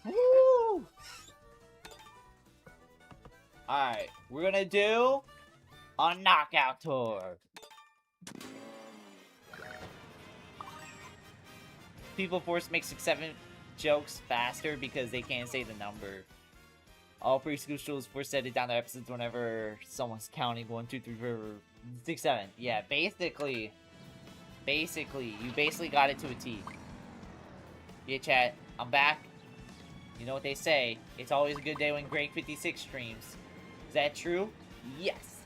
Woo! Alright, we're gonna do a knockout tour. People forced to make 6-7 jokes faster because they can't say the number. All preschool schools forced to edit down their episodes whenever someone's counting 1, 2, 3, 4, 6, 7. Yeah, basically, you basically got it to a T. Yeah, chat, I'm back. You know what they say, it's always a good day when Greg 56 streams. Is that true? Yes.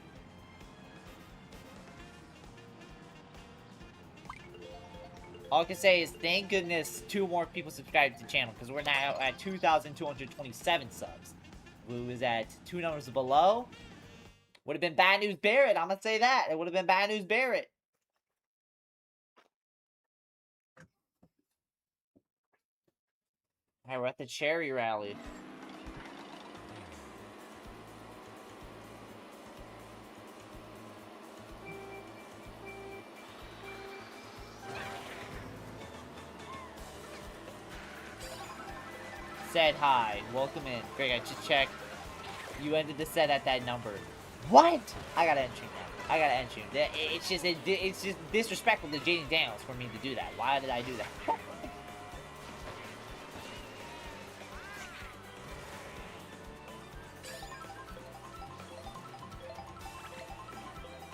All I can say is thank goodness 2 more people subscribed to the channel because we're now at 2,227 subs. We was at 2 numbers below. Would have been Bad News Barrett, I'm gonna say that. It would have been Bad News Barrett. Alright, we're at the Cherry Rally. Set high. Welcome in. Greg, I just checked. You ended the set at that number. What? I gotta enter you now. I gotta enter you. It's just disrespectful to Jaden Daniels for me to do that. Why did I do that?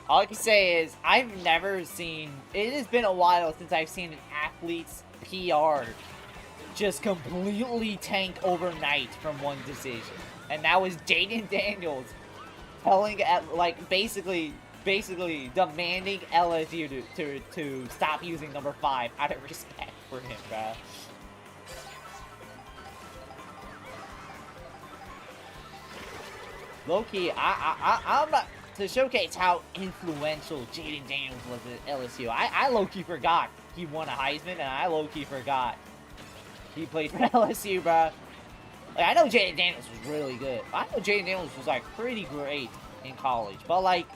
All I can say is, I've never seen... It has been a while since I've seen an athlete's PR just completely tank overnight from one decision. And that was Jaden Daniels telling, like, basically demanding LSU to stop using number 5 out of respect for him, bruh. Low-key, I'm not... To showcase how influential Jaden Daniels was at LSU, I low-key forgot he won a Heisman, and I low-key forgot he played for LSU, bruh. Like, I know Jaden Daniels was really good. I know Jaden Daniels was, like, pretty great in college. But, like,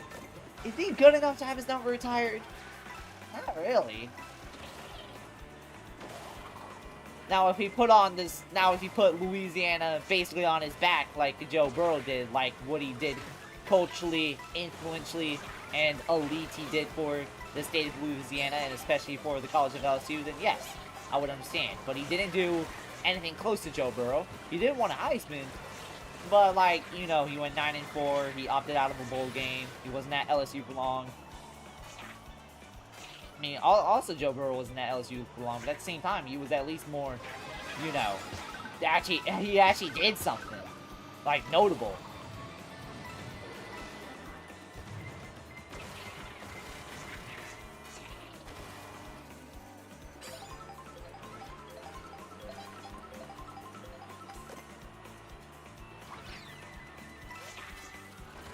is he good enough to have his number retired? Not really. Now, if he put Louisiana basically on his back like Joe Burrow did, like what he did culturally, influentially, and elite he did for the state of Louisiana, and especially for the College of LSU, then yes, I would understand. But he didn't do anything close to Joe Burrow. He didn't win a Heisman, but, like, you know, he went 9-4. He opted out of a bowl game. He wasn't at LSU for long. I mean, also Joe Burrow wasn't at LSU for long, but at the same time, he was at least more, you know, he actually did something, like, notable.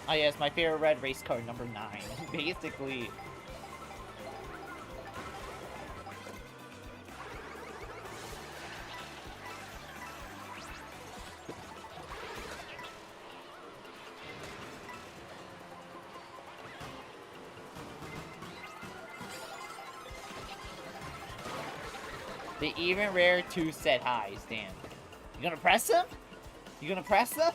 Oh yes, my favorite red race car, number 9. Basically. The even rare 2 set highs, damn. You gonna press him? You gonna press him?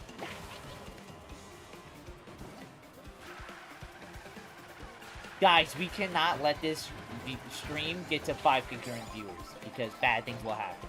Guys, we cannot let this stream get to 5 concurrent viewers, because bad things will happen.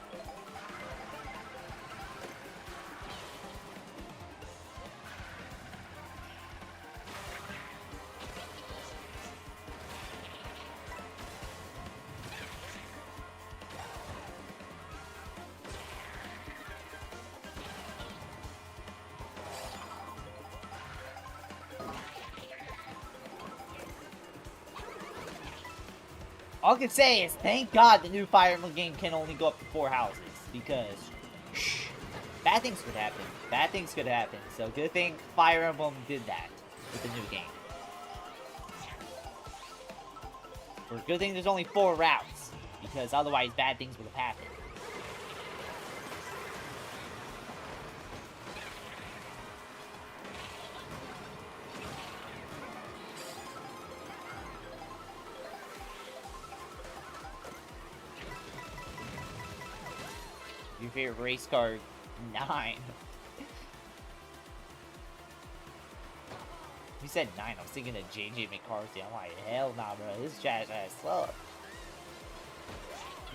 All I can say is, thank God the new Fire Emblem game can only go up to 4 houses, because bad things could happen. Bad things could happen. So good thing Fire Emblem did that with the new game. Or good thing there's only 4 routes, because otherwise bad things would have happened. Your favorite race car, 9. You said 9, I was thinking of JJ McCarthy. I'm like, hell nah, bro. This trash ass sucks.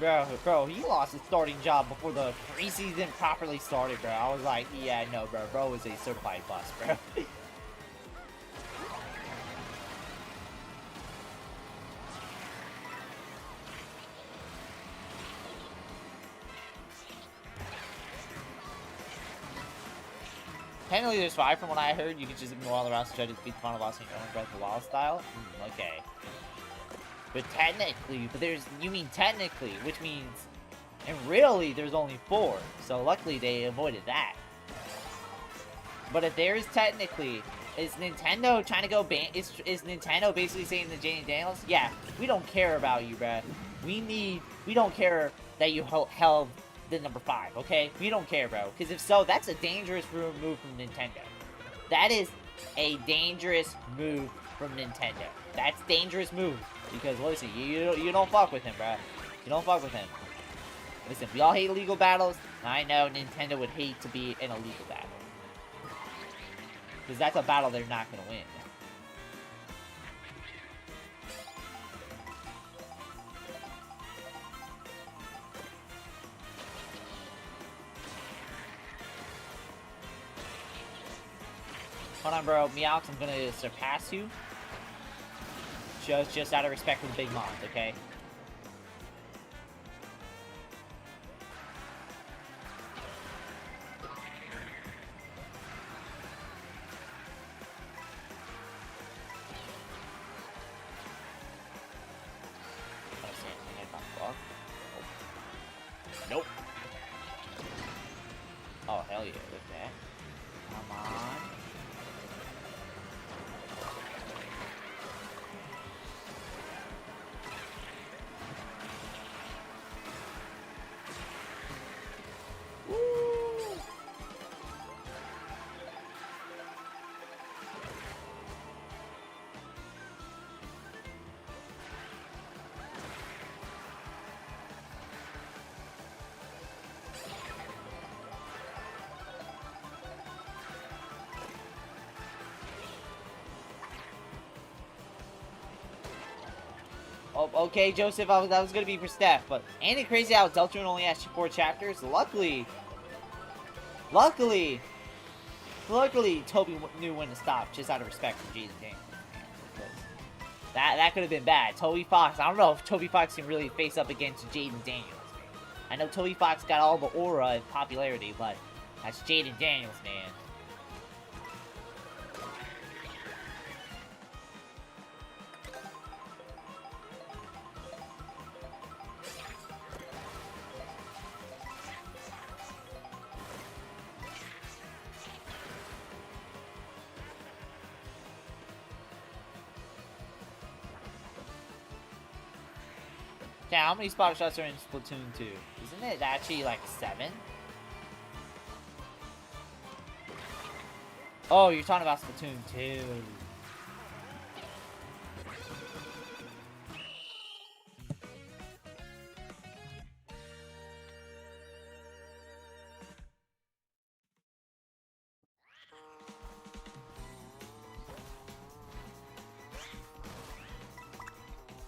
Bro, he lost his starting job before the preseason properly started, bro. I was like, yeah, no, bro. Bro was a certified bust, bro. Technically, there's 5 from what I heard. You can just ignore all the routes and try to beat the final boss in your own Breath of the Wild style. Okay. But technically, you mean technically, which means, and really, there's only 4. So luckily, they avoided that. But if there is technically, is Nintendo trying to go is Nintendo basically saying to Jaden Daniels, yeah, we don't care about you, bruh. We don't care that you held the number 5, okay? We don't care, bro. Because if so, that's a dangerous move from Nintendo. That is a dangerous move from Nintendo. That's dangerous move. Because, listen, you don't fuck with him, bro. You don't fuck with him. Listen, we all hate illegal battles, and I know Nintendo would hate to be in a legal battle. Because that's a battle they're not going to win. Hold on, bro. Meowx, I'm going to surpass you. Just out of respect for the big mons, okay? Nope. Oh, hell yeah, look at that. Come on. Woo! Oh, okay, Joseph, that was gonna be for Steph, but ain't it crazy how Deltarune only has 4 chapters? Luckily, Toby knew when to stop, just out of respect for Jaden Daniels. That could have been bad. Toby Fox, I don't know if Toby Fox can really face up against Jaden Daniels. I know Toby Fox got all the aura and popularity, but that's Jaden Daniels, man. Yeah, how many spot shots are in Splatoon 2? Isn't it actually like 7? Oh, you're talking about Splatoon 2.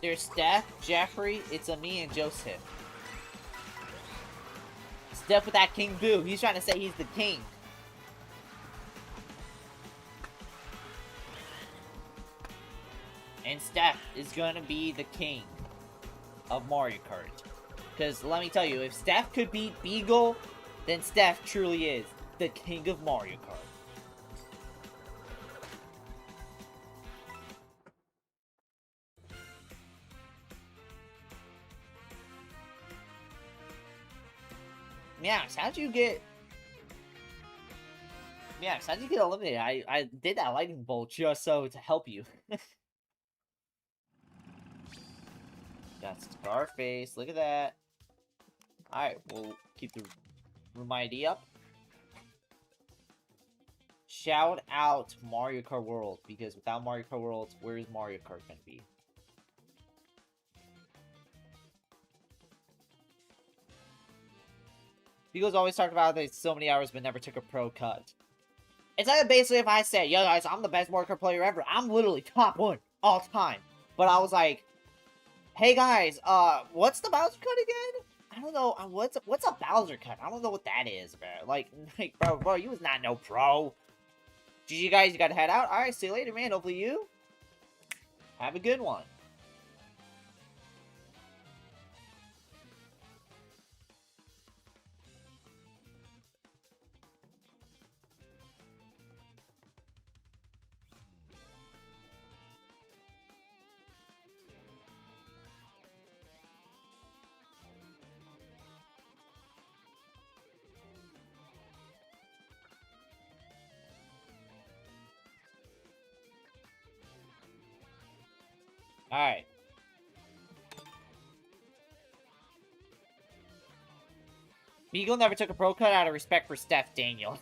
There's Steph, Jeffrey, it's a me, and Joseph. Steph with that King Boo. He's trying to say he's the king. And Steph is gonna be the king of Mario Kart. Because let me tell you, if Steph could beat Beagle, then Steph truly is the king of Mario Kart. Yes, how'd you get eliminated? I did that lightning bolt just so to help you. Got Scarface, look at that. Alright, we'll keep the room ID up. Shout out Mario Kart World, because without Mario Kart World, where is Mario Kart gonna be? Beagle's always talked about this so many hours but never took a pro cut. It's like basically if I say, yo guys, I'm the best Mario Kart player ever. I'm literally top 1 all time. But I was like, hey guys, what's the Bowser cut again? I don't know. What's a Bowser cut? I don't know what that is, bro. Like bro, you was not no pro. GG guys, you gotta head out. Alright, see you later, man. Hopefully you have a good one. Alright. Beagle never took a pro cut out of respect for Steph Daniel.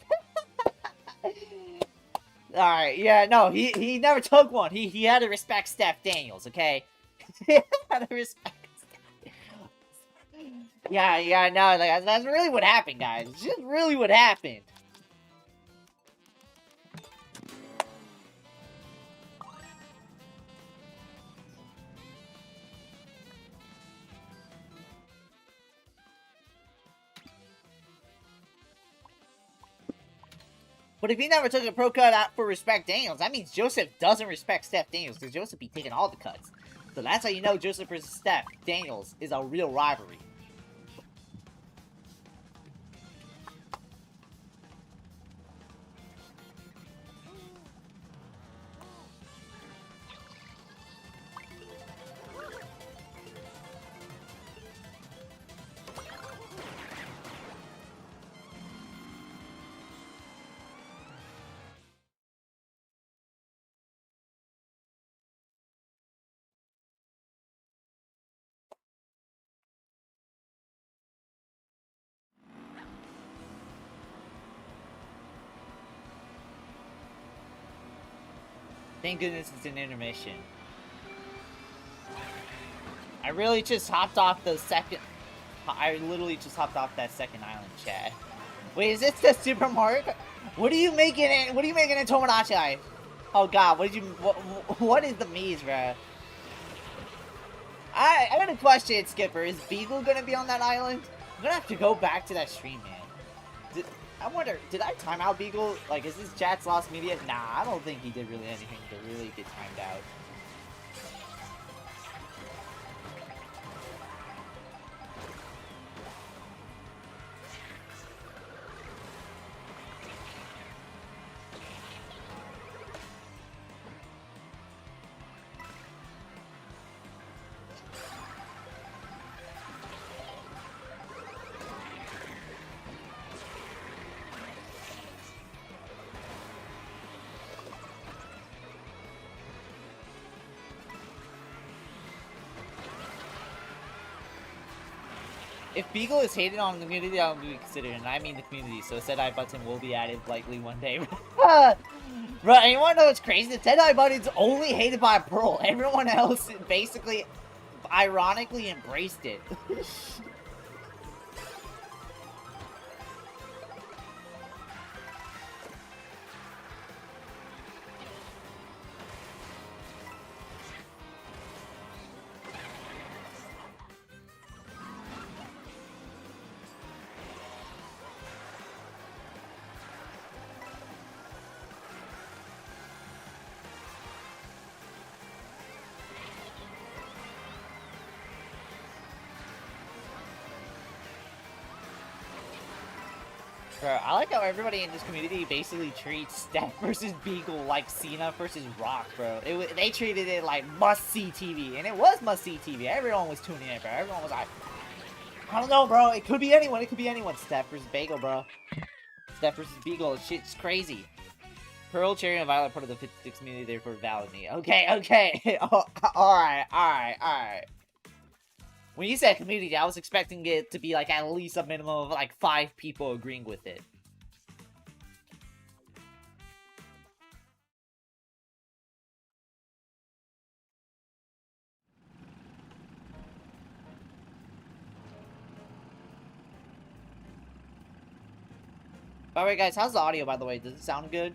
Alright, yeah, no, he never took one. He had to respect Steph Daniels, okay? He had to respect Yeah, no, like, that's really what happened, guys. It's just really what happened. But if he never took a pro cut out for Respect Daniels, that means Joseph doesn't respect Steph Daniels, because Joseph be taking all the cuts. So that's how you know Joseph versus Steph Daniels is a real rivalry. Thank goodness it's an intermission. I really just hopped off the second... I literally just hopped off that second island, chat. Wait, is this the Super Mario Kart? What are you making it? What are you making in Tomodachi? Oh god, what did you... What is the maze, bro? I got a question, Skipper. Is Beagle gonna be on that island? I'm gonna have to go back to that stream, man. I wonder, did I time out Beagle? Like, is this chat's lost media? Nah, I don't think he did really anything to really get timed out. If Beagle is hated on the community, I'll be considered, and I mean the community, so a Sedai button will be added likely one day. Bro, and you wanna know what's crazy? The Sedai button's only hated by Pearl. Everyone else basically, ironically, embraced it. Bro, I like how everybody in this community basically treats Steph versus Beagle like Cena versus Rock, bro. They treated it like must-see TV, and it was must-see TV. Everyone was tuning in, bro. Everyone was like, I don't know, bro. It could be anyone. It could be anyone. Steph versus Beagle, bro. Steph versus Beagle. Shit's crazy. Pearl, Cherry, and Violet part of the 56 community, therefore valid me. Okay. Oh, alright. When you said community, I was expecting it to be like at least a minimum of like 5 people agreeing with it. By the way, guys, how's the audio, by the way? Does it sound good?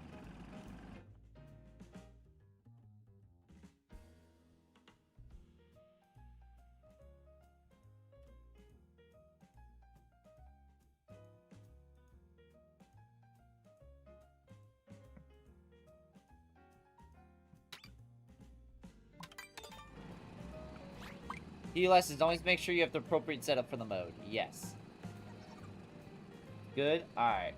Key lessons, always make sure you have the appropriate setup for the mode. Yes. Good? Alright.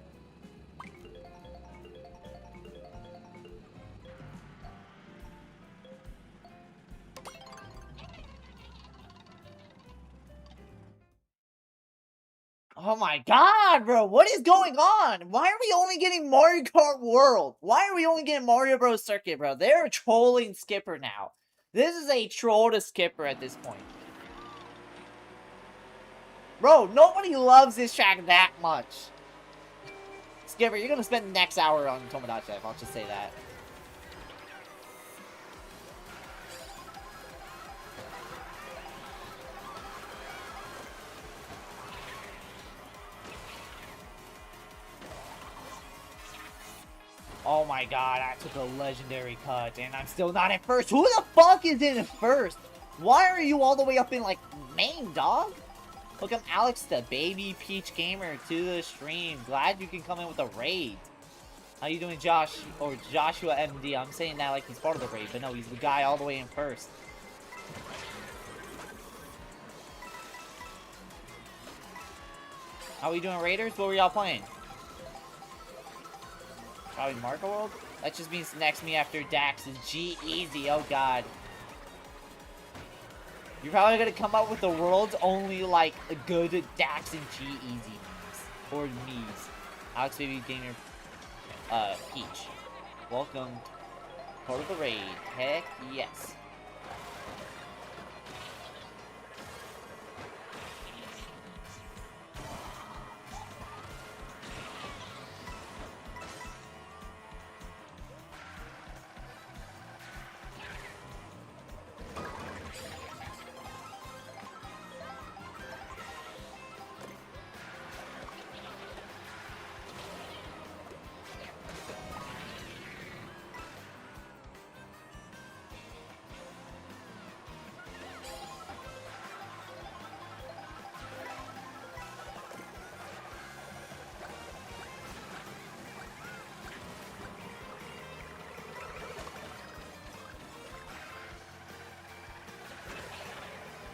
Oh my god, bro, what is going on? Why are we only getting Mario Kart World? Why are we only getting Mario Bros. Circuit, bro? They're trolling Skipper now. This is a troll to Skipper at this point. Bro, nobody loves this track that much. Skipper, you're gonna spend the next hour on Tomodachi, I'll just say that. Oh my god, I took a legendary cut, and I'm still not in first. Who the fuck is in first? Why are you all the way up in, like, main, dog? Welcome Alex, the baby Peach Gamer, to the stream. Glad you can come in with a raid. How you doing, Josh? Or Joshua MD. I'm saying that like he's part of the raid, but no, he's the guy all the way in first. How we doing, Raiders? What were y'all playing? Probably Mario World? That just means next me after Dax is G-Easy. Oh, God. You're probably gonna come up with the world's only, like, good Dax and G-Easy memes. Or memes. Alex Baby Gamer, Peach. Welcome. Part of the raid. Heck yes.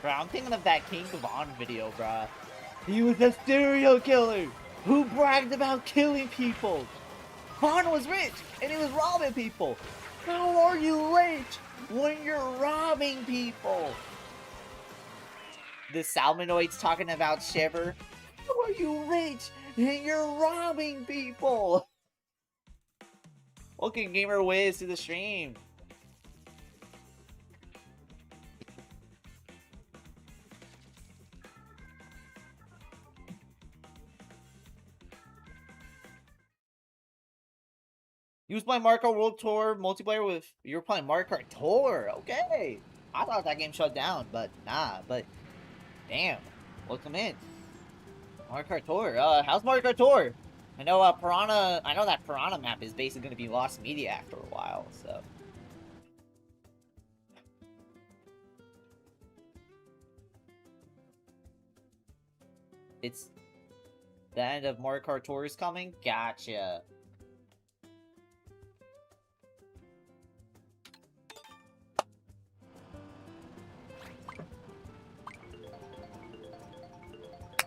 Bro, I'm thinking of that King Vaughn video, bruh. He was a serial killer who bragged about killing people. Vaughn was rich, and he was robbing people. How are you rich when you're robbing people? The Salmonoid's talking about Shiver. How are you rich and you're robbing people? Welcome Gamer Wiz to the stream. You was playing Mario Kart World Tour multiplayer with... You were playing Mario Kart Tour. Okay. I thought that game shut down, but nah. But, damn. Welcome in. Mario Kart Tour. How's Mario Kart Tour? I know, Piranha... I know that Piranha map is basically going to be lost media after a while, so... It's... The end of Mario Kart Tour is coming? Gotcha.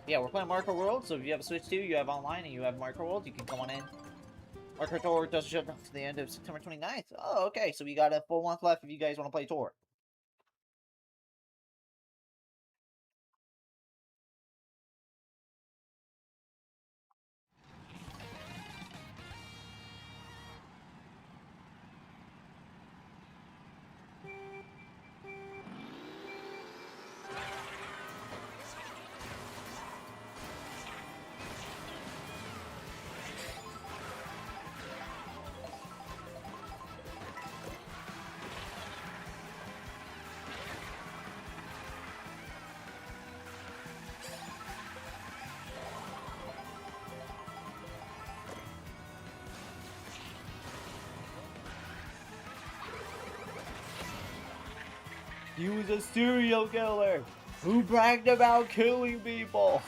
Yeah, we're playing Mario Kart World, so if you have a Switch 2, you have online, and you have Mario Kart World, you can come on in. Mario Kart Tour does shut down to the end of September 29th. Oh, okay, so we got a full month left if you guys want to play Tour. He was a serial killer who bragged about killing people.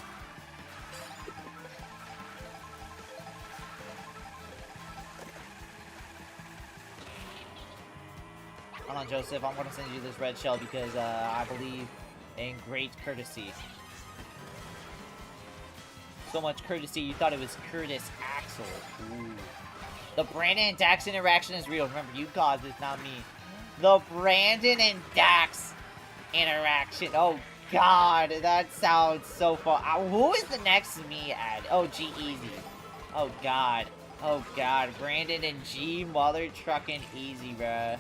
Hold on, Joseph. I'm going to send you this red shell because I believe in great courtesy. So much courtesy, you thought it was Curtis Axel. Ooh. The Brandon and Dax interaction is real. Remember, you caused this, not me. The Brandon and Dax interaction. Oh, God. That sounds so fun. Who is the next me ad? Oh, G-Easy. Oh, God. Oh, God. Brandon and G mother trucking easy, bruh.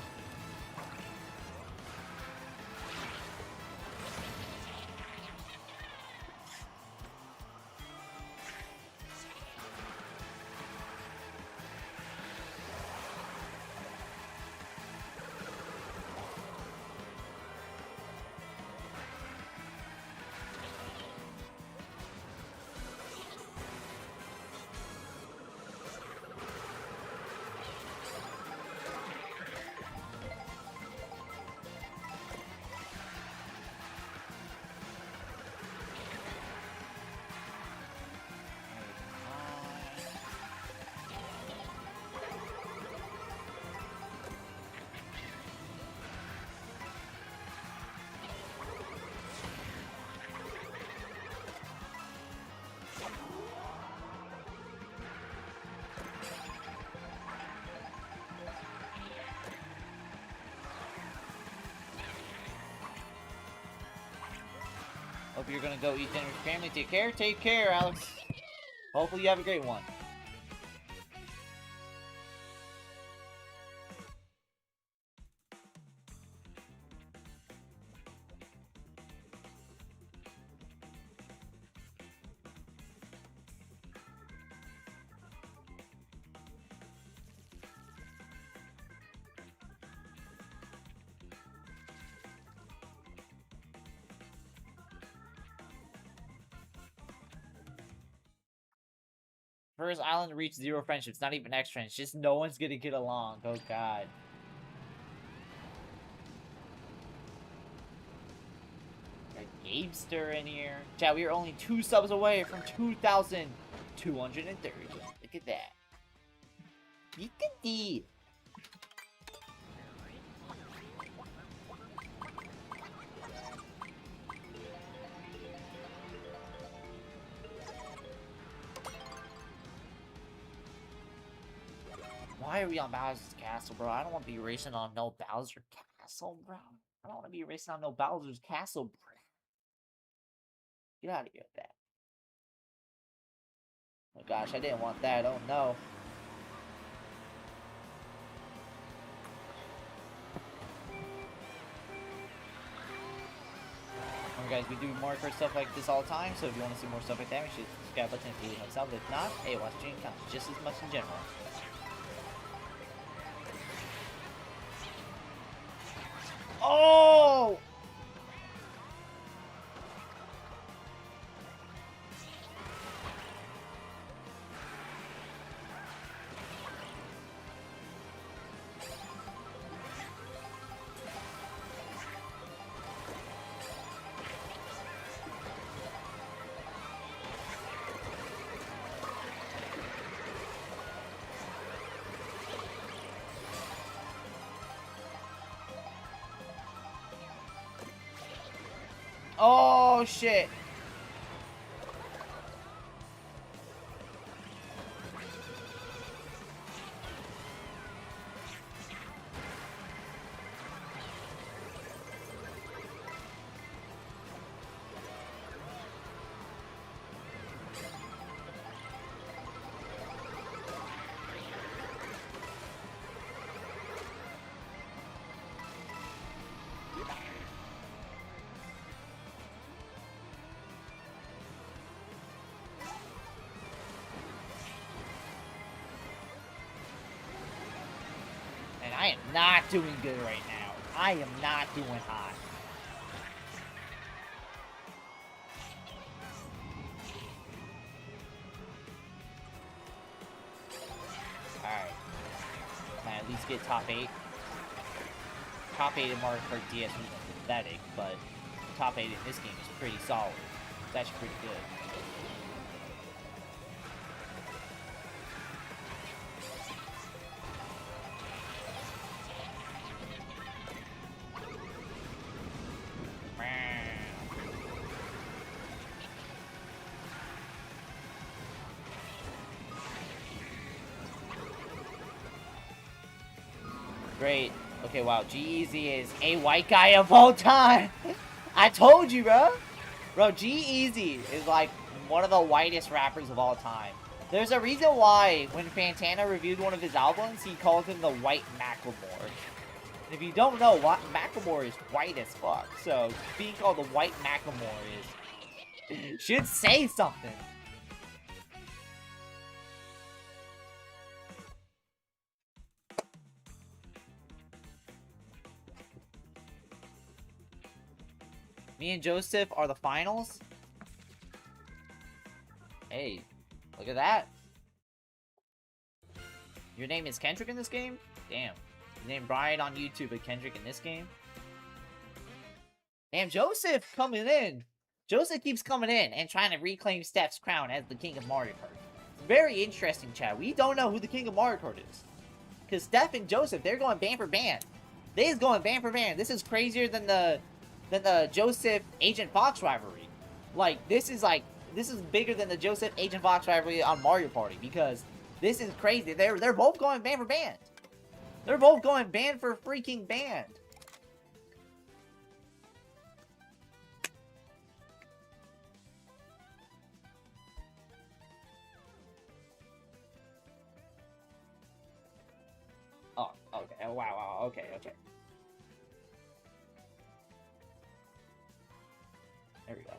Hope you're gonna go eat dinner with your family. Take care. Take care, Alex. Hopefully you have a great one. First island to reach 0 friendships. Not even extra friends. Just no one's gonna get along. Oh, God. A Gamester in here. Chat, we are only 2 subs away from 2,230. Look at that. Look at that. Why are we on Bowser's Castle, bro? I don't want to be racing on no Bowser Castle, bro. I don't want to be racing on no Bowser's Castle, bro. Get out of here with that. Oh gosh, I didn't want that. Oh no. Guys, we do Mario Kart stuff like this all the time, so if you want to see more stuff like that, make sure to subscribe button and leave a thumbs up. If not, hey, watch stream counts just as much in general. Oh! Oh, shit. I am not doing good right now. I am not doing hot. Alright. Can I at least get top 8? Top 8 in Mario Kart DS was pathetic, but top 8 in this game is pretty solid. It's actually pretty good. Great. Okay, wow. G-Eazy is a white guy of all time. I told you, bro. Bro, G-Eazy is like one of the whitest rappers of all time. There's a reason why when Fantana reviewed one of his albums, he called him the White Macklemore. And if you don't know, Macklemore is white as fuck. So being called the White Macklemore is should say something. Me and Joseph are the finals. Hey, look at that. Your name is Kendrick in this game? Damn. Your name Brian on YouTube, but Kendrick in this game? Damn, Joseph coming in. Joseph keeps coming in and trying to reclaim Steph's crown as the king of Mario Kart. It's very interesting, chat. We don't know who the king of Mario Kart is. Because Steph and Joseph, they're going ban for ban. They're going ban for ban. This is crazier than the Joseph Agent Fox rivalry. Like, this is bigger than the Joseph Agent Fox rivalry on Mario Party, because this is crazy. They're both going ban for ban. They're both going ban for freaking ban. wow, wow, okay, okay. There we go.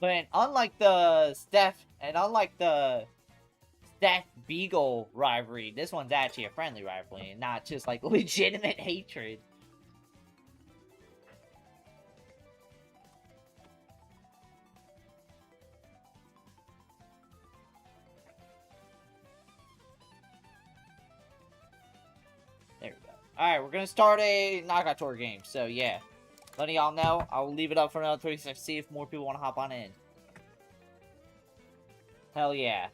But unlike the Steph Beagle rivalry, this one's actually a friendly rivalry, and not just like legitimate hatred. There we go. Alright, we're gonna start a knockout tour game, so yeah. Letting y'all know, I'll leave it up for another 30 seconds to see if more people want to hop on in. Hell yeah.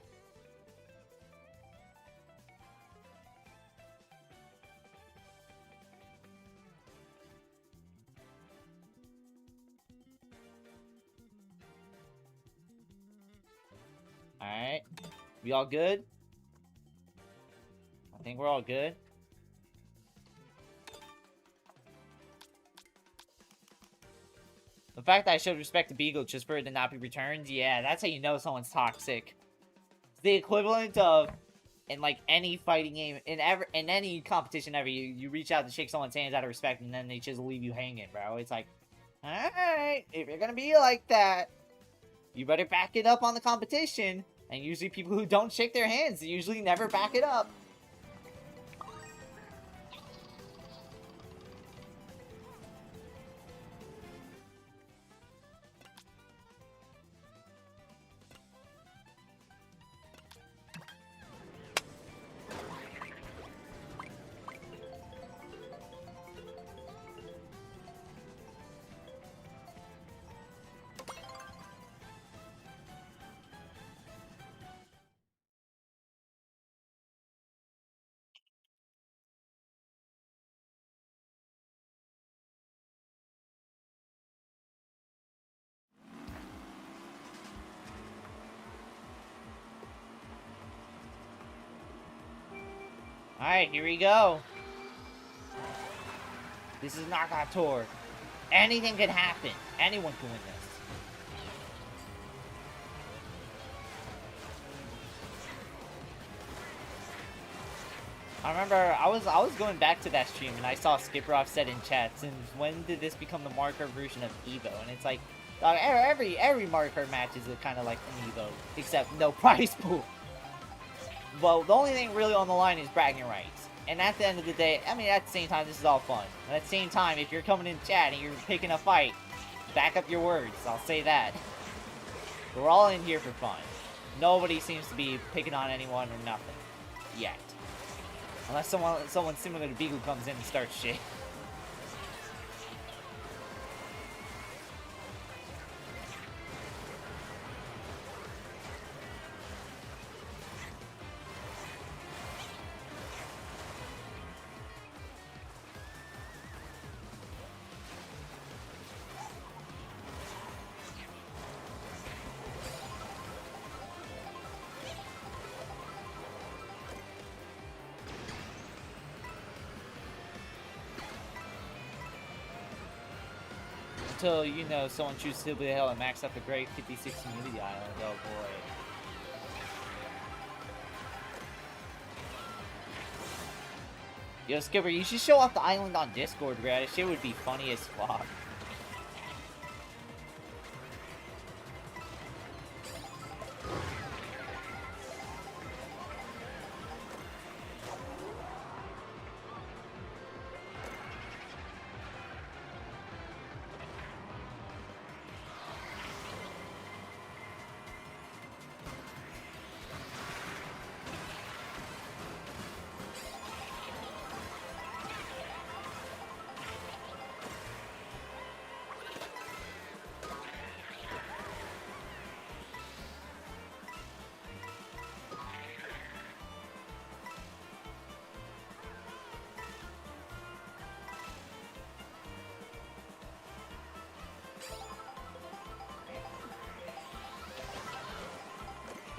Alright. We all good? I think we're all good. The fact that I showed respect to Beagle just for it to not be returned, yeah, that's how you know someone's toxic. It's the equivalent of, in like any fighting game, in any competition ever, you reach out to shake someone's hands out of respect and then they just leave you hanging, bro. It's like, alright, if you're gonna be like that, you better back it up on the competition. And usually people who don't shake their hands usually never back it up. Alright, here we go. This is Knockout Tour. Anything could happen. Anyone can win this. I remember I was going back to that stream and I saw Skipper said in chat, since when did this become the Mario Kart version of Evo? And it's like, every Mario Kart match is kind of like an Evo, except no prize pool. Well, the only thing really on the line is bragging rights. And at the end of the day, I mean, at the same time, this is all fun. And at the same time, if you're coming in chat and you're picking a fight, back up your words, I'll say that. We're all in here for fun. Nobody seems to be picking on anyone or nothing. Yet. Unless someone similar to Beagle comes in and starts shit. Until, you know, someone chooses to the hell and max up the great 56 Humidity Island. Oh boy. Yo, Skipper, you should show off the island on Discord, bro. That shit would be funny as fuck.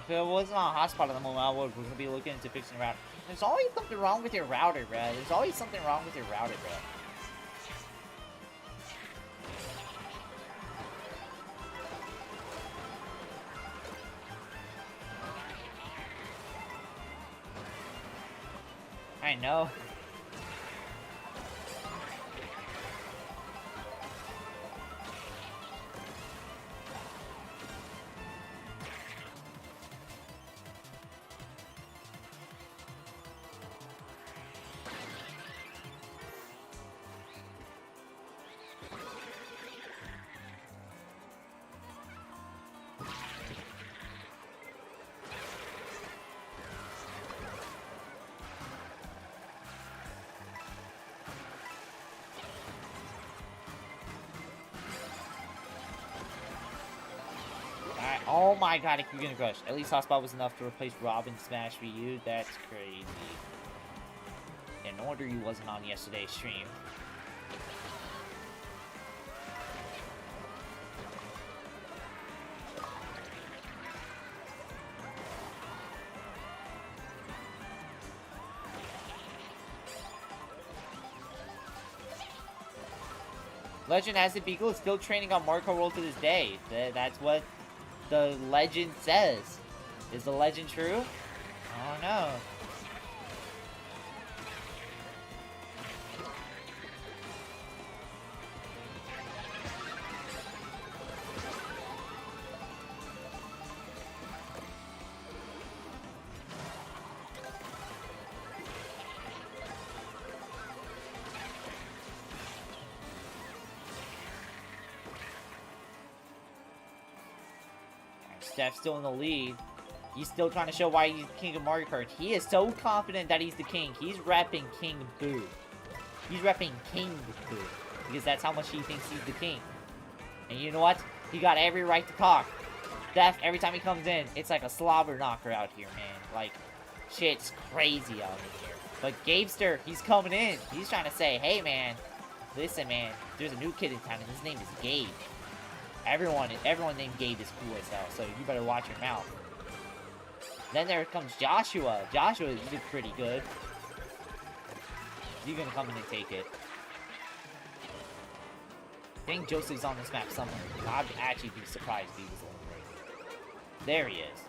If it wasn't on hotspot at the moment, I would be looking into fixing the router. There's always something wrong with your router, bro. There's always something wrong with your router, bro. I know. Alright, oh my god, you're gonna crush. At least Hotspot was enough to replace Robin Smash for you. That's crazy. Yeah, no wonder you wasn't on yesterday's stream. Legend has the Beagle is still training on Mario Kart World to this day. That's what the legend says. Is the legend true? I don't know. Steph's still in the lead. He's still trying to show why he's king of Mario Kart. He is so confident that he's the king. He's repping King Boo. He's repping King Boo. Because that's how much he thinks he's the king. And you know what? He got every right to talk. Steph, every time he comes in, it's like a slobber knocker out here, man. Like, shit's crazy out here. But Gabester, he's coming in. He's trying to say, hey, man. Listen, man. There's a new kid in town, and his name is Gabe. Everyone named Gabe is cool as hell, so you better watch your mouth. Then there comes Joshua. Joshua did pretty good. He's gonna come in and take it. I think Josie's on this map somewhere. I'd actually be surprised if he was on the There he is.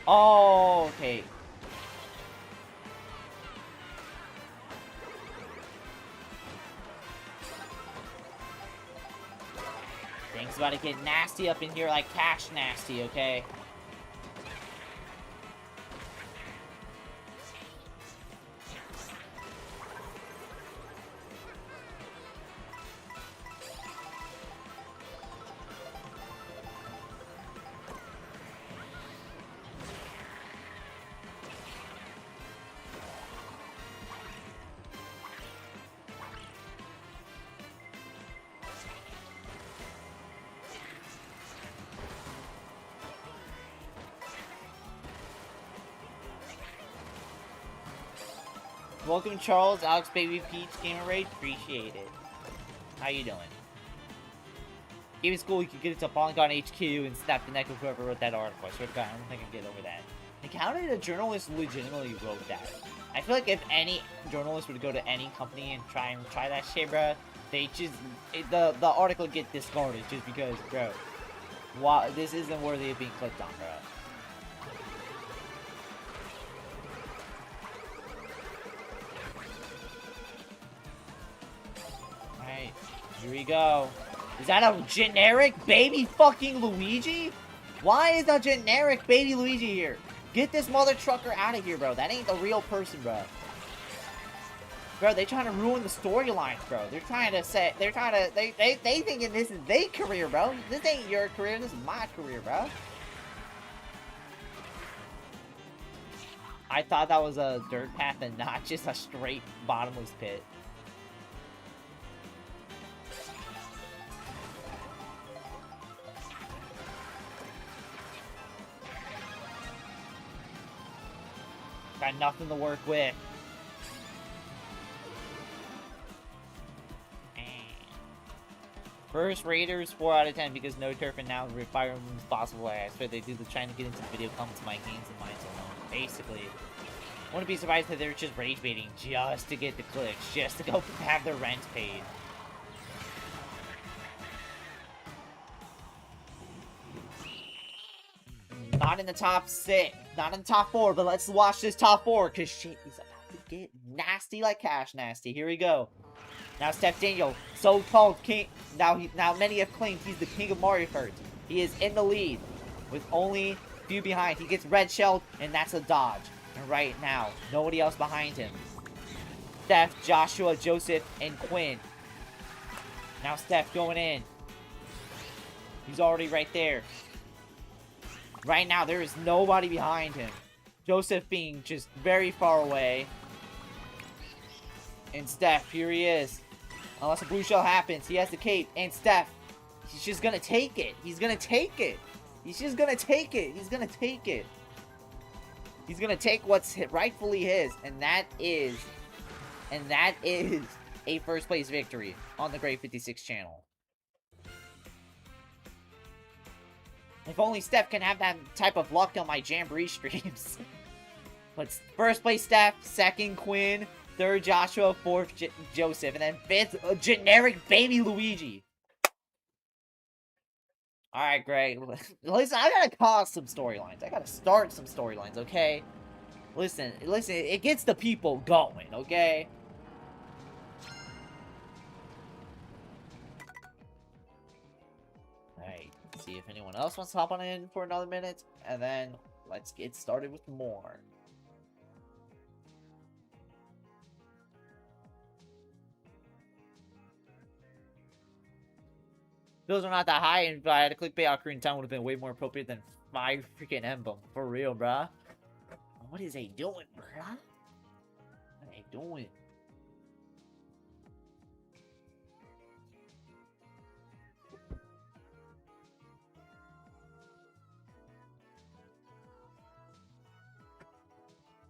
Oh, okay. Things about to get nasty up in here, like cash nasty, okay? Welcome, Charles, Alex, Baby Peach, Gamer Raid. Appreciate it. How you doing? Even school, you could get it to Polygon HQ and snap the neck of whoever wrote that article. I swear to God, I don't think I can get over that. Like, how did a journalist legitimately wrote that? I feel like if any journalist would go to any company and try that shit, bro, they just the article would get discarded just because, bro, wow, this isn't worthy of being clicked on, bro. Alright, here we go. Is that a generic baby fucking Luigi? Why is a generic baby Luigi here? Get this mother trucker out of here, bro. That ain't the real person, bro. Bro, they trying to ruin the storylines, bro. They're trying to say, they thinking this is their career, bro. This ain't your career, this is my career, bro. I thought that was a dirt path and not just a straight bottomless pit. Got nothing to work with. First Raiders, 4 out of 10 because no turf and now fire moves possible. I swear they do. They're trying to get into the video comments my games and mine alone. Basically, wouldn't be surprised if they're just rage baiting just to get the clicks, just to go have their rent paid. Not in the top 6, not in the top 4, but let's watch this top 4 because shit is about to get nasty like cash nasty. Here we go. Now Steph Daniel, so-called king. Now many have claimed he's the king of Mario Kart. He is in the lead with only few behind. He gets red shelled, and that's a dodge. And right now, nobody else behind him. Steph, Joshua, Joseph, and Quinn. Now Steph going in. He's already right there. Right now, there is nobody behind him. Joseph being just very far away. And Steph, here he is. Unless a blue shell happens, he has the cape. And Steph, he's just gonna take it. He's gonna take it. He's just gonna take it. He's gonna take it. He's gonna take what's rightfully his. And that is a first place victory on the Great 56 channel. If only Steph can have that type of luck on my Jamboree streams. But first place Steph, second Quinn, third Joshua, fourth Joseph, and then fifth generic baby Luigi. Alright, Greg. Listen, I gotta cause some storylines. I gotta start some storylines, okay? Listen, it gets the people going, okay? Alright, see if anyone else wants to hop on in for another minute, and then let's get started with more. Bills are not that high, and if I had a clickbait out Korean Town would have been way more appropriate than 5 freaking emblem. For real, bruh. What is they doing, bruh? What are they doing?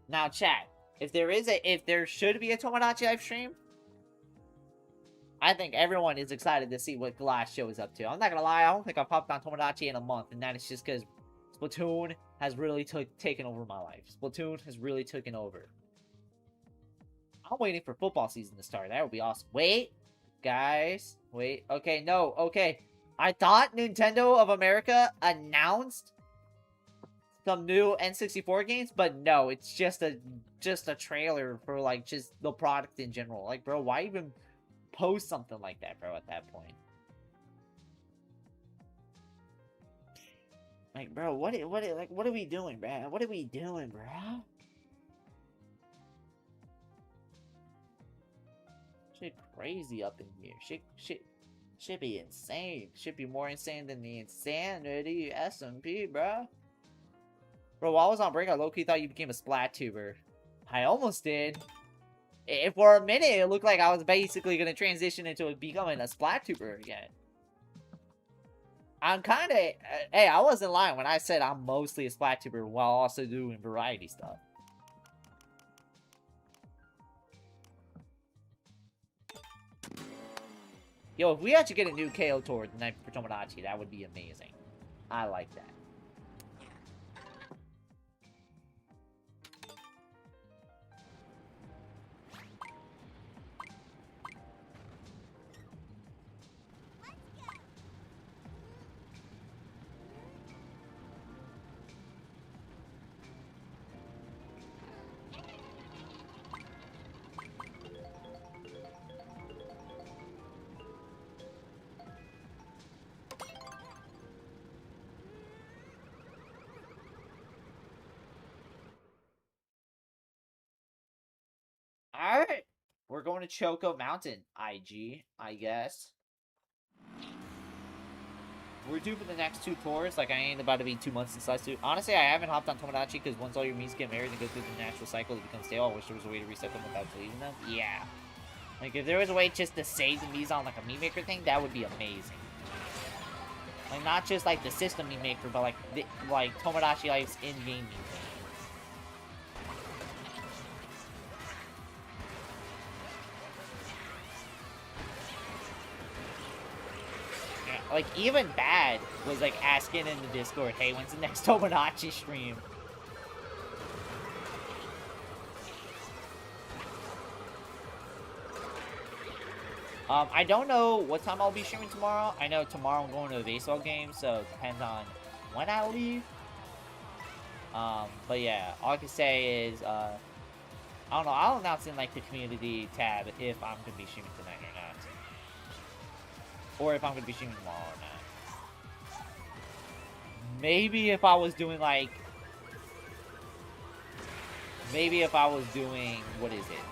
Now, chat. If there should be a Tomodachi live stream, I think everyone is excited to see what Glass Show is up to. I'm not gonna lie, I don't think I've popped on Tomodachi in a month, and that is just because Splatoon has really taken over my life. Splatoon has really taken over. I'm waiting for football season to start. That would be awesome. Wait, guys. Wait. Okay, no. Okay. I thought Nintendo of America announced some new N64 games, but no, it's just a trailer for like just the product in general. Like, bro, why even post something like that, bro, at that point? Like, bro, what are we doing, bro? What are we doing, bro? Shit crazy up in here. Shit be insane. Should be more insane than the insanity SMP, bro. Bro, while I was on break, I low-key thought you became a Splat-tuber. I almost did. For a minute, it looked like I was basically going to transition into becoming a Splat-tuber again. I'm kind of... hey, I wasn't lying when I said I'm mostly a Splat-tuber while also doing variety stuff. Yo, if we actually get a new KO toward the night for Tomodachi, that would be amazing. I like that. Alright. We're going to Choco Mountain, IG, I guess. We're due for the next 2 tours. Like, I ain't about to be 2 months since last 2. Honestly, I haven't hopped on Tomodachi because once all your Miis get married and go through the natural cycle, it becomes stale. I wish there was a way to reset them without deleting them. Yeah. Like, if there was a way just to save the Miis on, like, a Mii Maker thing, that would be amazing. Like, not just, like, the system Mii Maker, but, like Tomodachi Life's in-game Mii Maker. Like, even Bad was, like, asking in the Discord, hey, when's the next Tomodachi stream? I don't know what time I'll be streaming tomorrow. I know tomorrow I'm going to a baseball game, so it depends on when I leave. But yeah, all I can say is, I don't know, I'll announce in, like, the community tab if I'm gonna be streaming tonight or not. Or if I'm gonna be streaming tomorrow or not. Maybe if I was doing, like... Maybe if I was doing... What is it?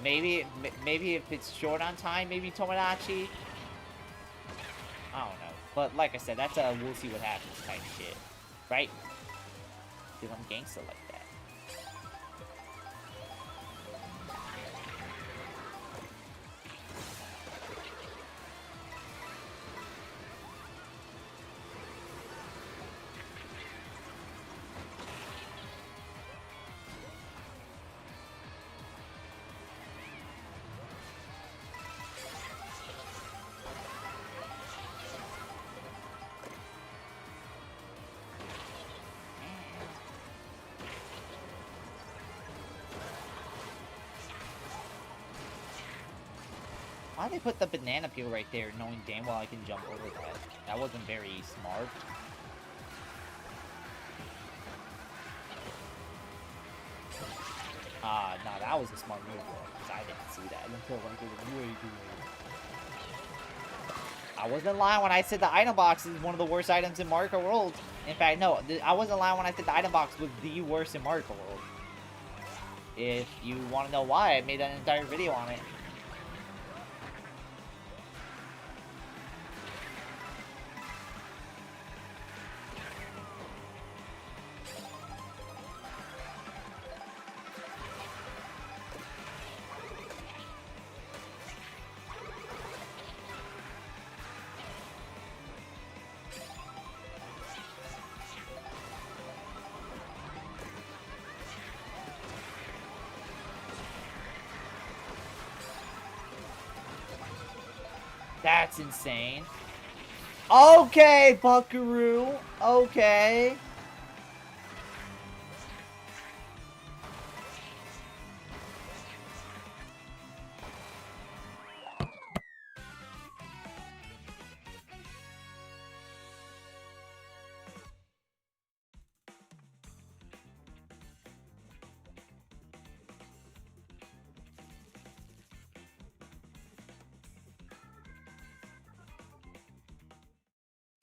Maybe if it's short on time, maybe Tomodachi? I don't know. But like I said, that's a we'll see what happens type shit. Right? Because I'm gangster like that. Why'd they put the banana peel right there, knowing damn well I can jump over that? That wasn't very smart. Nah, that was a smart move, because I didn't see that until like it was way too late. I wasn't lying when I said the item box is one of the worst items in Mario Kart World. In fact, no, I wasn't lying when I said the item box was the worst in Mario Kart World. If you want to know why, I made an entire video on it. That's insane. Okay, Buckaroo. Okay.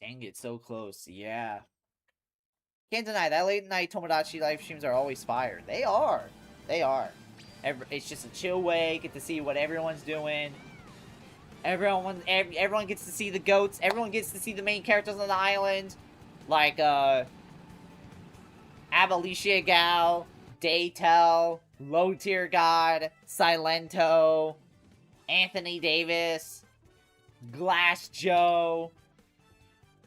Dang it, so close. Yeah. Can't deny that late night Tomodachi live streams are always fire. They are. They are. It's just a chill way. Get to see what everyone's doing. Everyone gets to see the goats. Everyone gets to see the main characters on the island. Like, Abelicia Gal, Daytel, Low Tier God, Silento, Anthony Davis, Glass Joe.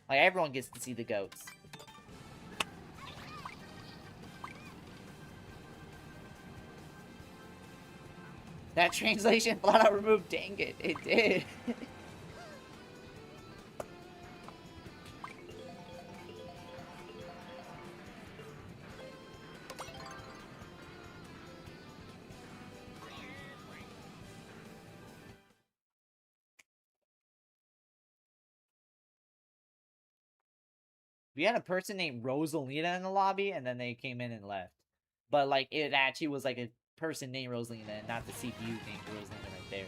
Like, everyone gets to see the goats. That translation flat out removed, dang it. It did. We had a person named Rosalina in the lobby, and then they came in and left. But, like, it actually was, like, a person named Rosalina, and not the CPU named Rosalina right there.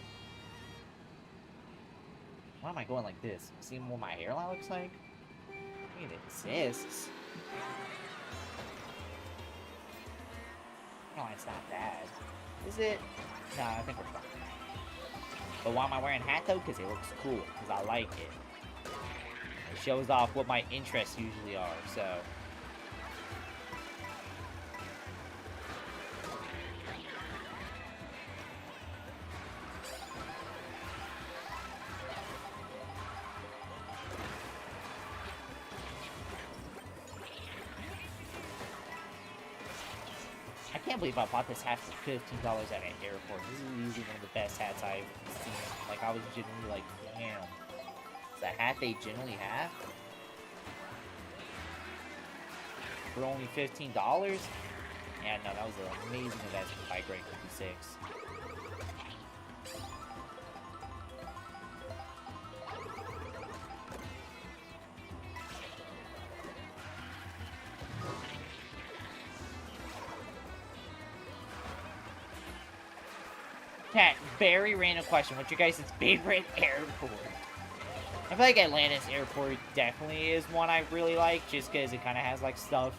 Why am I going like this? Seeing what my hairline looks like? It exists. No, it's not bad. Is it? No, I think we're fine. But why am I wearing a hat, though? Because it looks cool. Because I like it. It shows off what my interests usually are, so... I can't believe I bought this hat for $15 at an airport. This is easily one of the best hats I've seen. Like, I was genuinely like, damn. It's a hat they generally have. For only $15? Yeah, no, that was an amazing investment by Grade 56. Cat, very random question. What's your guys' favorite airport? I feel like Atlanta's airport definitely is one I really like, just because it kind of has, like, stuff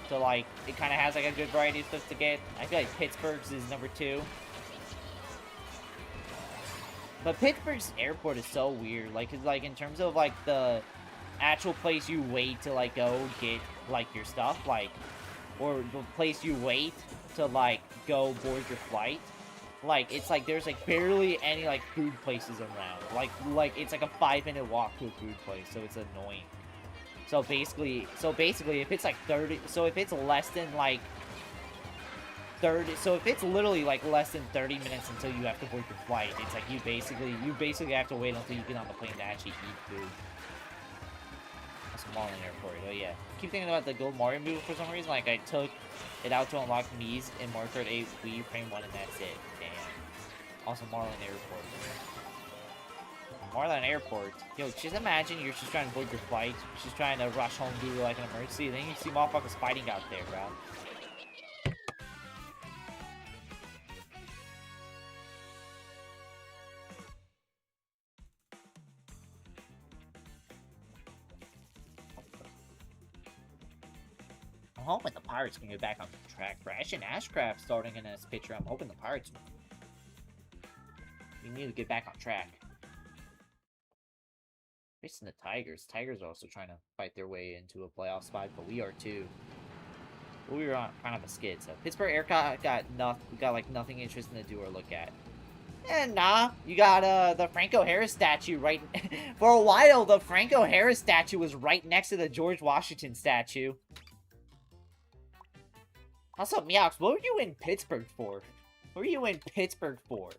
to, like, it kind of has, like, a good variety of stuff to get. I feel like Pittsburgh's is number 2. But Pittsburgh's airport is so weird, like, cause, like, in terms of, like, the actual place you wait to, like, go get, like, your stuff, like, or the place you wait to, like, go board your flight. Like, it's like, there's, like, barely any, like, food places around. Like, it's, like, a 5-minute walk to a food place, so it's annoying. So basically, if it's, like, 30... So if it's less than, like, 30... So if it's literally, like, less than 30 minutes until you have to board your flight, it's, like, you basically have to wait until you get on the plane to actually eat food. That's Marlin Airport. Oh, yeah. I keep thinking about the Gold Mario movie for some reason. Like, I took it out to unlock Mii's in Mario Kart 8 Wii Frame 1, and that's it. Damn. Also, Marlin Airport. Marlin Airport. Yo, just imagine you're just trying to board your flight. Just trying to rush home due to, like, an emergency. And then you see motherfuckers fighting out there, bro. I'm hoping the Pirates can get back on track. Brash and Ashcraft starting in this picture. I'm hoping the Pirates... We need to get back on track. Facing the Tigers. Tigers are also trying to fight their way into a playoff spot, but we are too. We were on kind of a skid, so Pittsburgh Aircraft got like nothing interesting to do or look at. And nah, you got the Franco Harris statue right. For a while, the Franco Harris statue was right next to the George Washington statue. What's up, Meows? What were you in Pittsburgh for? What were you in Pittsburgh for?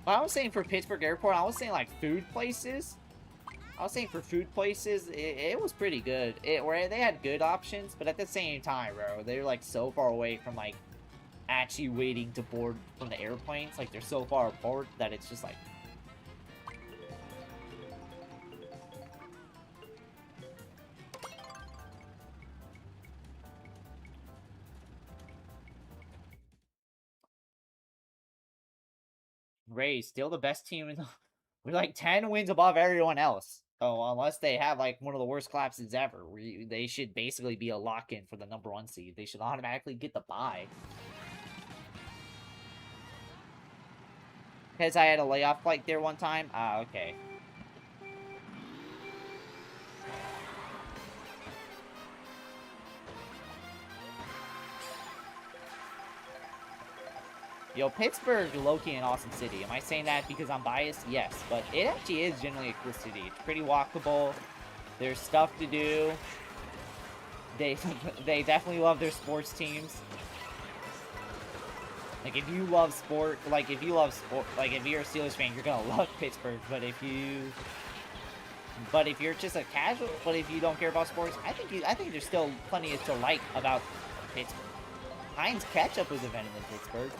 Well, I was saying for Pittsburgh Airport, I was saying like food places. I was saying for food places, it was pretty good. Where they had good options, but at the same time, bro, they're like so far away from like actually waiting to board from the airplanes. Like they're so far apart that it's just like. Rays, still the best team in the... We're like 10 wins above everyone else. So unless they have like one of the worst collapses ever, they should basically be a lock-in for the #1 seed. They should automatically get the bye. Because I had a layoff flight there one time? Ah, okay. Yo, Pittsburgh, low-key an awesome city. Am I saying that because I'm biased? Yes, but it actually is generally a cool city. It's pretty walkable. There's stuff to do. They definitely love their sports teams. Like, if you love sport, like, if you're a Steelers fan, you're gonna love Pittsburgh. But if you're just a casual, but if you don't care about sports, I think there's still plenty to like about Pittsburgh. Heinz ketchup was invented in Pittsburgh.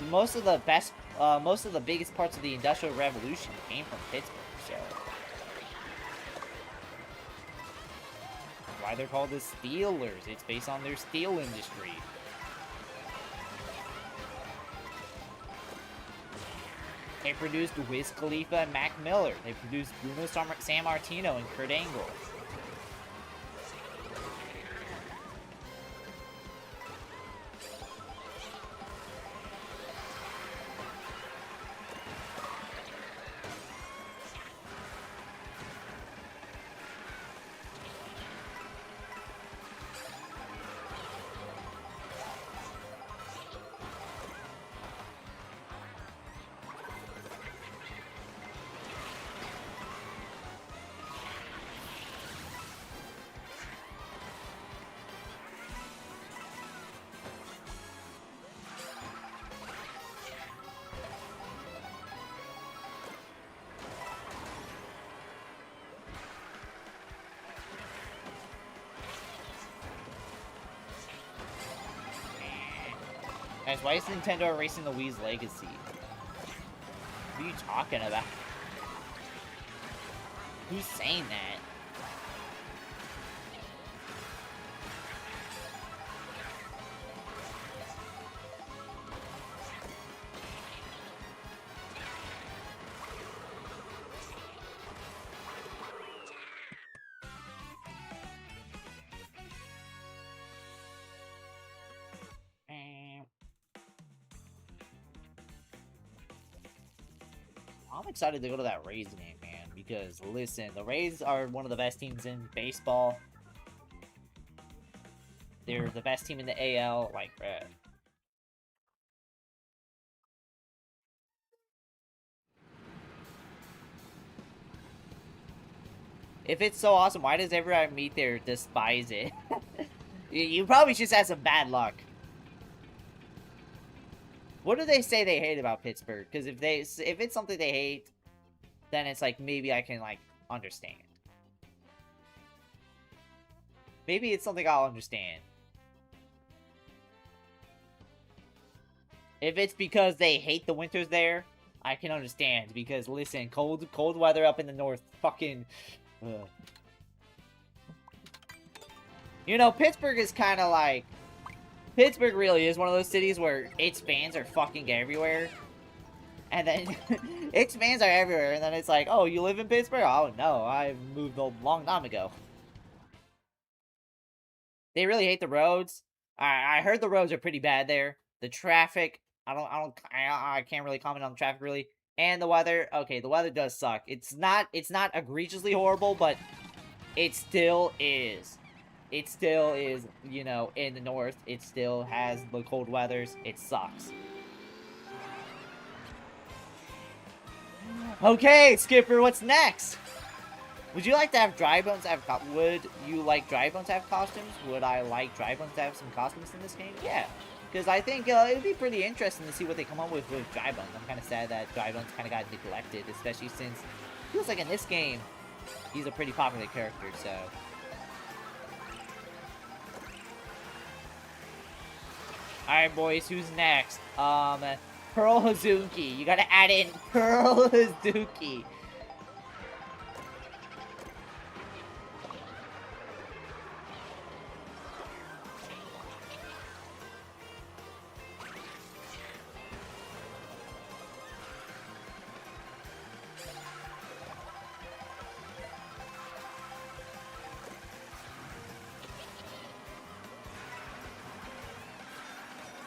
Most of the biggest parts of the Industrial Revolution came from Pittsburgh, so. Why they're called the Steelers. It's based on their steel industry. They produced Wiz Khalifa and Mac Miller. They produced Bruno Sammartino and Kurt Angle. Guys, why is Nintendo erasing the Wii's legacy? What are you talking about? Who's saying that? I'm excited to go to that Rays game, man, because, listen, the Rays are one of the best teams in baseball. They're the best team in the AL, like, bruh. If it's so awesome, why does everyone I meet there despise it? You probably just had some bad luck. What do they say they hate about Pittsburgh? Because if it's something they hate, then it's like, maybe I can, like, understand. Maybe it's something I'll understand. If it's because they hate the winters there, I can understand. Because, listen, cold weather up in the north, fucking... Ugh. You know, Pittsburgh is kind of like... Pittsburgh really is one of those cities where its fans are fucking everywhere. And then, its fans are everywhere, and then it's like, oh, you live in Pittsburgh? Oh, no, I moved a long time ago. They really hate the roads. I heard the roads are pretty bad there. The traffic, I can't really comment on the traffic, really. And the weather, okay, the weather does suck. It's not egregiously horrible, but it still is. It still is, you know, in the north. It still has the cold weathers. It sucks. Okay, Skipper, what's next? Would you like to have Dry Bones have... Would you like Dry Bones to have costumes? Would I like Dry Bones to have some costumes in this game? Yeah. Because I think it would be pretty interesting to see what they come up with Dry Bones. I'm kind of sad that Dry Bones kind of got neglected, especially since it feels like in this game, he's a pretty popular character, so... Alright, boys, who's next? Pearl Hazuki. You gotta add in Pearl Hazuki.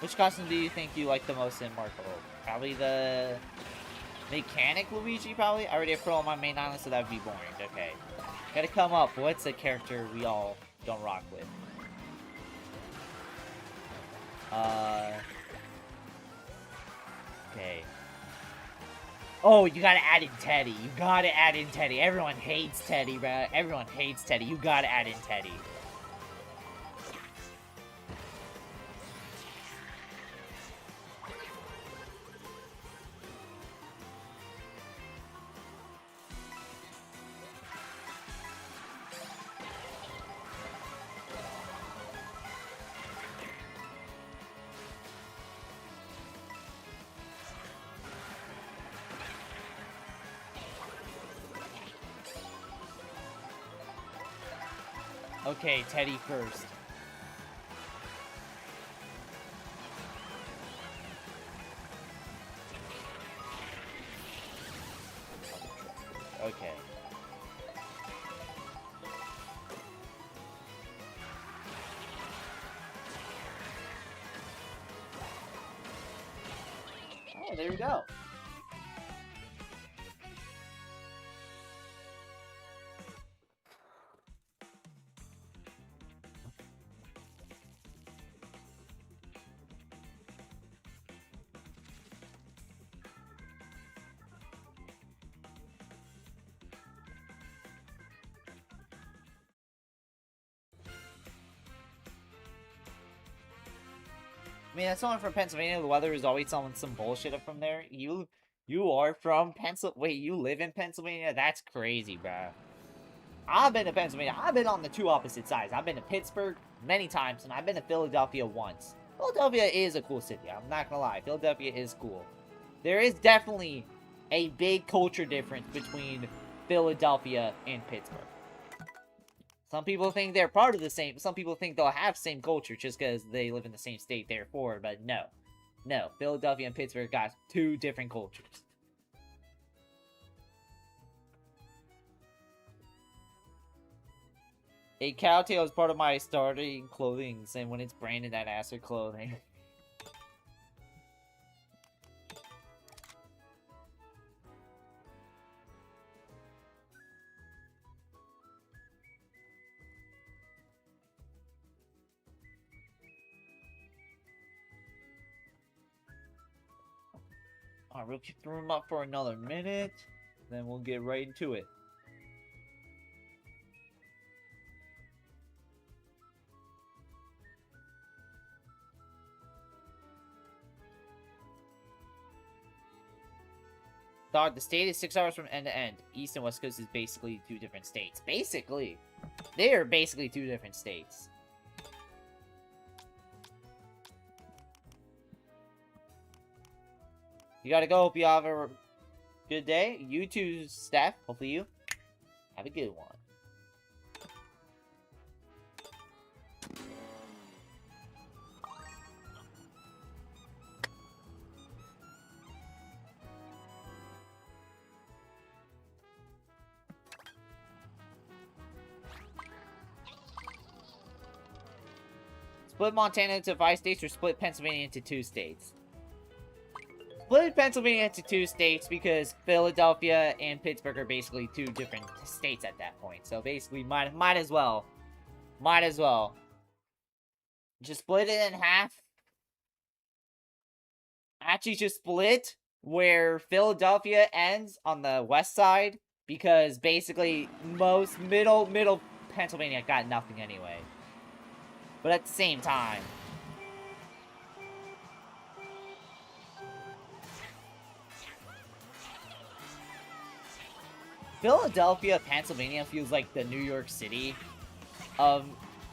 Which costume do you think you like the most in Mario Kart World? Probably the mechanic Luigi, probably? I already have Pearl on my main island, so that would be boring. Okay. Gotta come up. What's a character we all don't rock with? Okay. Oh, you gotta add in Teddy. You gotta add in Teddy. Everyone hates Teddy, bro. Everyone hates Teddy. You gotta add in Teddy. Okay, Teddy first. Okay. Oh, there we go. I mean, that's someone from Pennsylvania. The weather is always some bullshit up from there. You are from Pennsylvania? Wait, you live in Pennsylvania? That's crazy, bro. I've been to Pennsylvania. I've been on the two opposite sides. I've been to Pittsburgh many times, and I've been to Philadelphia once. Philadelphia is a cool city. I'm not gonna lie. Philadelphia is cool. There is definitely a big culture difference between Philadelphia and Pittsburgh. Some people think they're part of the same. Some people think they'll have same culture just because they live in the same state, therefore. But no. No. Philadelphia and Pittsburgh got two different cultures. A cowtail is part of my starting clothing, and when it's branded that acid clothing. Alright, we'll keep the room up for another minute, then we'll get right into it. Dog, the state is 6 hours from end to end. East and West Coast is basically two different states. Basically. They are basically two different states. You gotta go. Hope you have a good day. You too, Steph. Hopefully you have a good one. Split Montana into 5 states or split Pennsylvania into 2 states? Split Pennsylvania into 2 states because Philadelphia and Pittsburgh are basically two different states at that point. So basically, might as well. Might as well. Just split it in half. Actually, just split where Philadelphia ends on the west side. Because basically, most middle Pennsylvania got nothing anyway. But at the same time, Philadelphia, Pennsylvania feels like the New York City of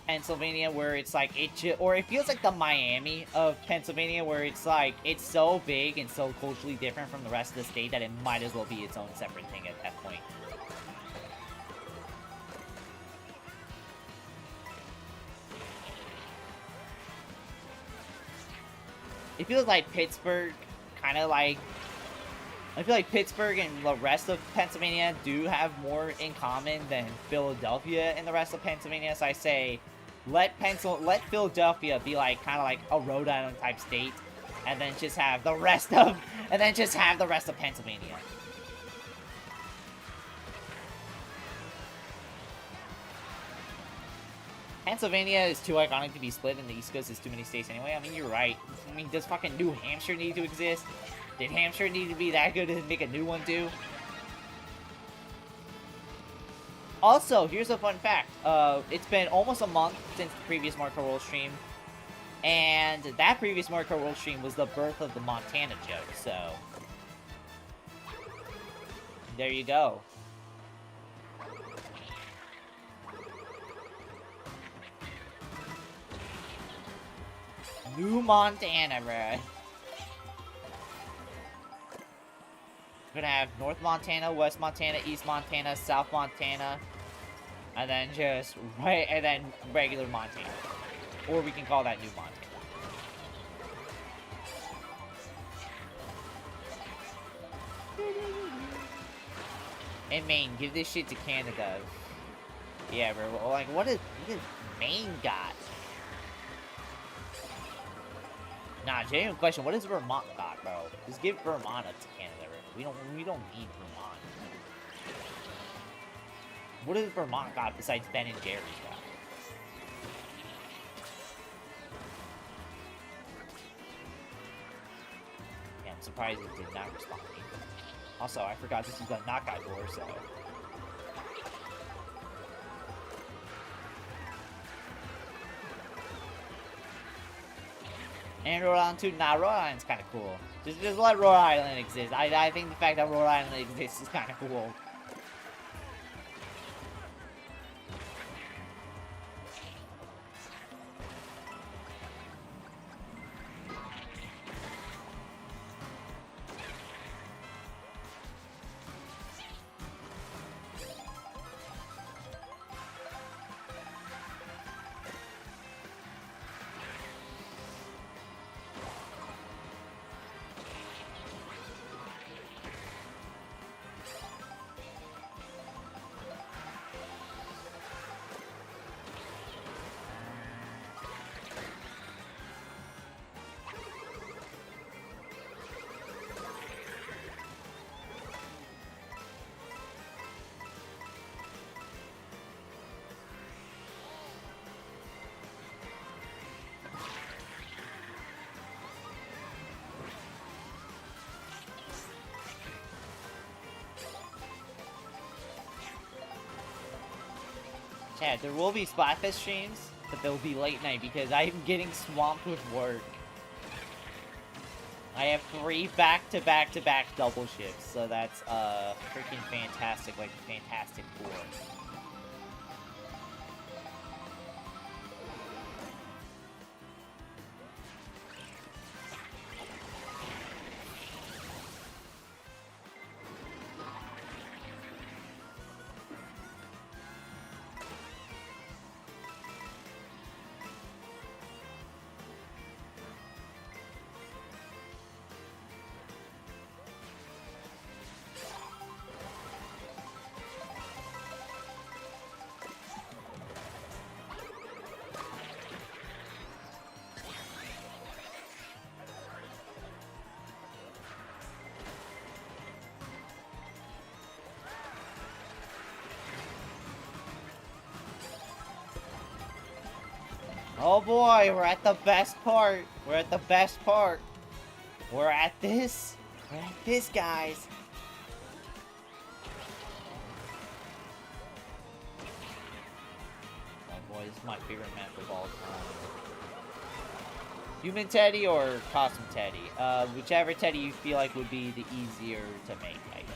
Pennsylvania, where it's like or it feels like the Miami of Pennsylvania, where it's like it's so big and so culturally different from the rest of the state that it might as well be its own separate thing at that point. It feels like Pittsburgh, kind of like... I feel like Pittsburgh and the rest of Pennsylvania do have more in common than Philadelphia and the rest of Pennsylvania. So I say, let Philadelphia be like kind of like a Rhode Island type state, and then just have the rest of Pennsylvania. Pennsylvania is too iconic to be split, and the East Coast is too many states anyway. I mean, you're right. I mean, does fucking New Hampshire need to exist? Did Hampshire need to be that good to make a new one too? Also, here's a fun fact. It's been almost a month since the previous Mario Kart World stream. And that previous Mario Kart World stream was the birth of the Montana joke, so... there you go. New Montana, bruh. We're gonna have North Montana, West Montana, East Montana, South Montana, and then just and then regular Montana. Or we can call that New Montana. And Maine, give this shit to Canada. Yeah, bro. Like, what is Maine got? Nah, genuine question. What does Vermont got, bro? Just give Vermont to Canada, bro. We don't need Vermont. What does Vermont got besides Ben and Jerry's got? Yeah, I'm surprised it did not respond to me. Also, I forgot this was a knockout door, so... And Rhode Island too. Nah, Rhode Island's kind of cool. Just let Rhode Island exist. I think the fact that Rhode Island exists is kind of cool. Chad, there will be Splatfest streams, but they'll be late night because I'm getting swamped with work. I have 3 back-to-back-to-back double shifts, so that's freaking fantastic, like Fantastic Four. Oh boy, we're at the best part. We're at the best part. We're at this. We're at this, guys. Oh boy, this is my favorite map of all time. Human Teddy or Costume Teddy? Whichever Teddy you feel like would be the easier to make, I guess.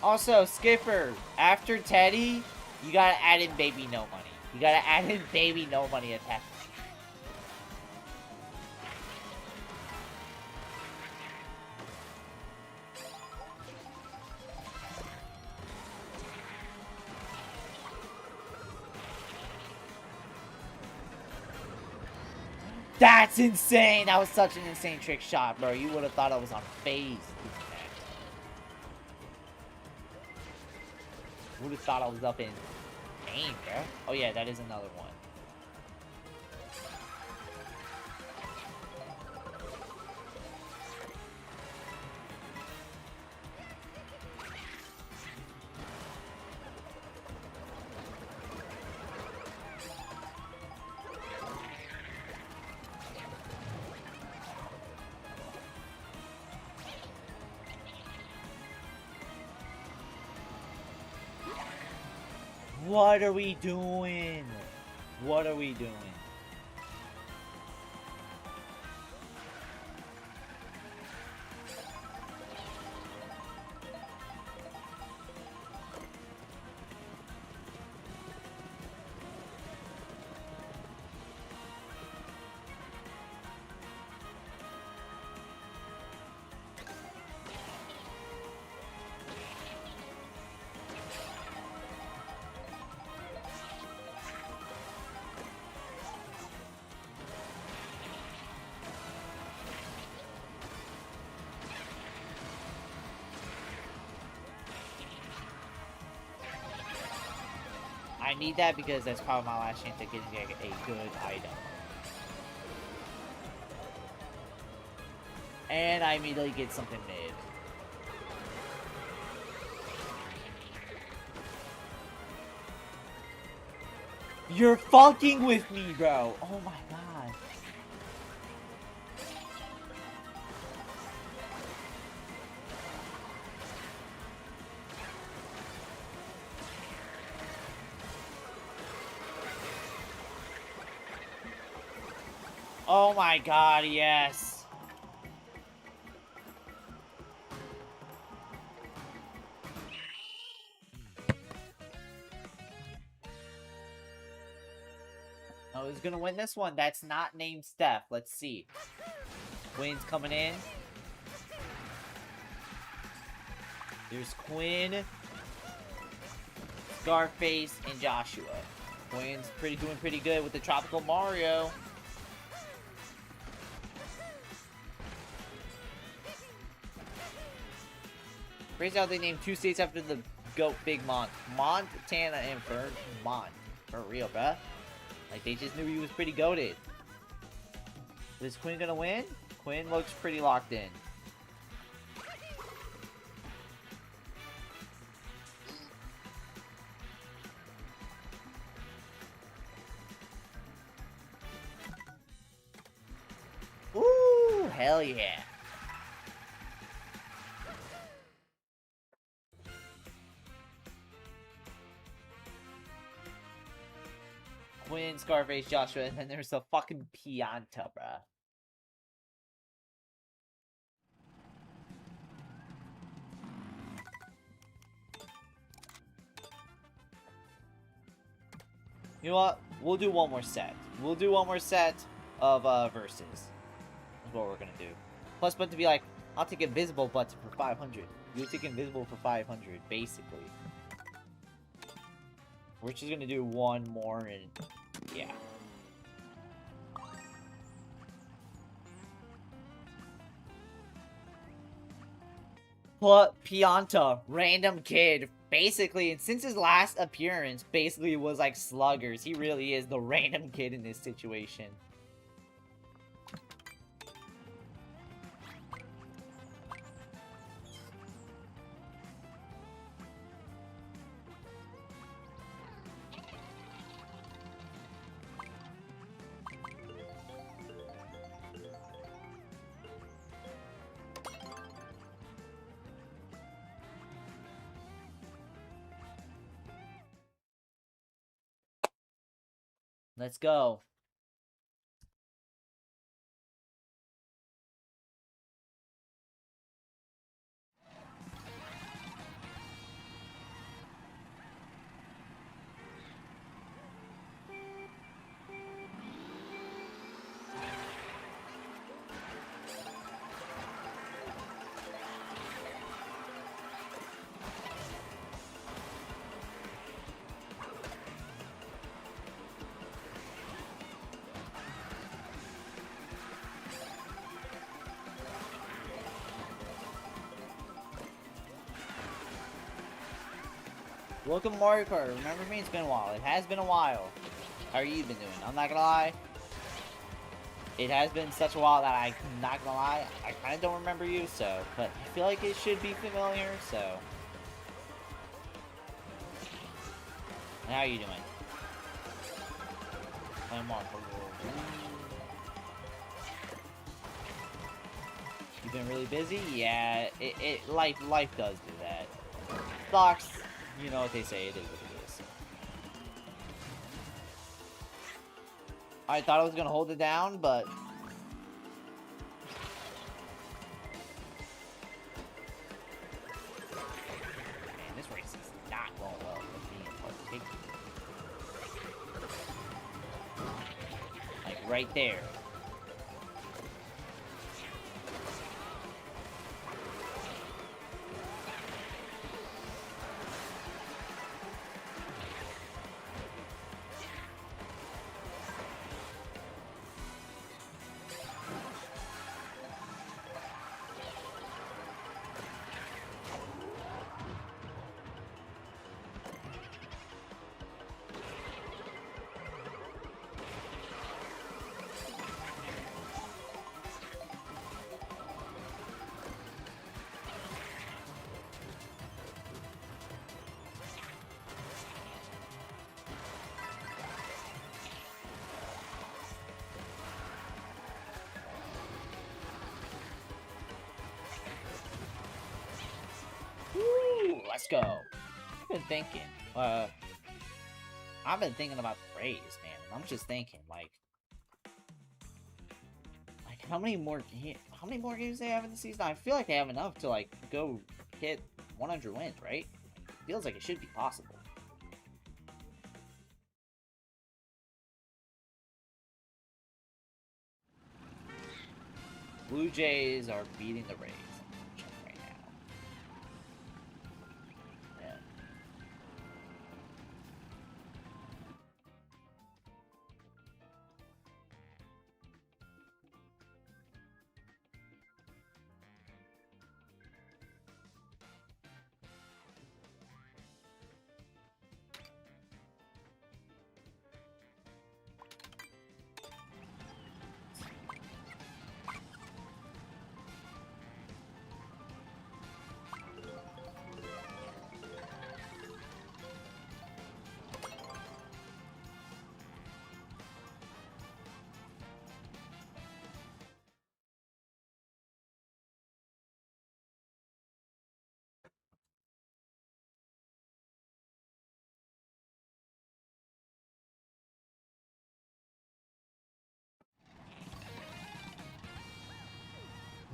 Also, Skipper, after Teddy, you gotta add in Baby No Money. You gotta add in Baby No Money attack. That's insane! That was such an insane trick shot, bro. You would have thought I was on phase. Would have thought I was up in aim, bro. Oh yeah, that is another one. What are we doing? What are we doing? I need that because that's probably my last chance at getting a good item. And I immediately get something mid. You're fucking with me, bro. Oh my god. Oh my god, yes. Oh, who's gonna win this one? That's not named Steph. Let's see. Quinn's coming in. There's Quinn, Scarface, and Joshua. Quinn's doing pretty good with the Tropical Mario. Crazy how they named 2 states after the GOAT Big Montana and Vermont. For real, bruh. Like, they just knew he was pretty goated. Is Quinn gonna win? Quinn looks pretty locked in. Hell yeah. Quinn, Scarface, Joshua, and then there's a fucking Pianta, bruh. You know what? We'll do one more set. We'll do one more set of verses. That's what we're gonna do. Plus, but to be like, I'll take invisible button for 500. You'll take invisible for 500, basically. We're just gonna do one more and yeah. Pianta, random kid. Basically, and since his last appearance, basically was like Sluggers. He really is the random kid in this situation. Let's go. Welcome Mario Kart. Remember me? It's been a while. It has been a while. How are you been doing? I'm not gonna lie. It has been such a while that I'm not gonna lie. I kind of don't remember you, so. But I feel like it should be familiar, so. And how are you doing? I'm on for You've been really busy? Yeah, life does do that. Stocks, you know what they say, it is what it is. I thought I was gonna hold it down, but man, this race is not going well with me in particular. Like right there. Let's go. I've been thinking. I've been thinking about the raise, man. And I'm just thinking, like how many more games they have in the season? I feel like they have enough to like go hit 100 wins, right? Feels like it should be possible. Blue Jays are beating the Rays.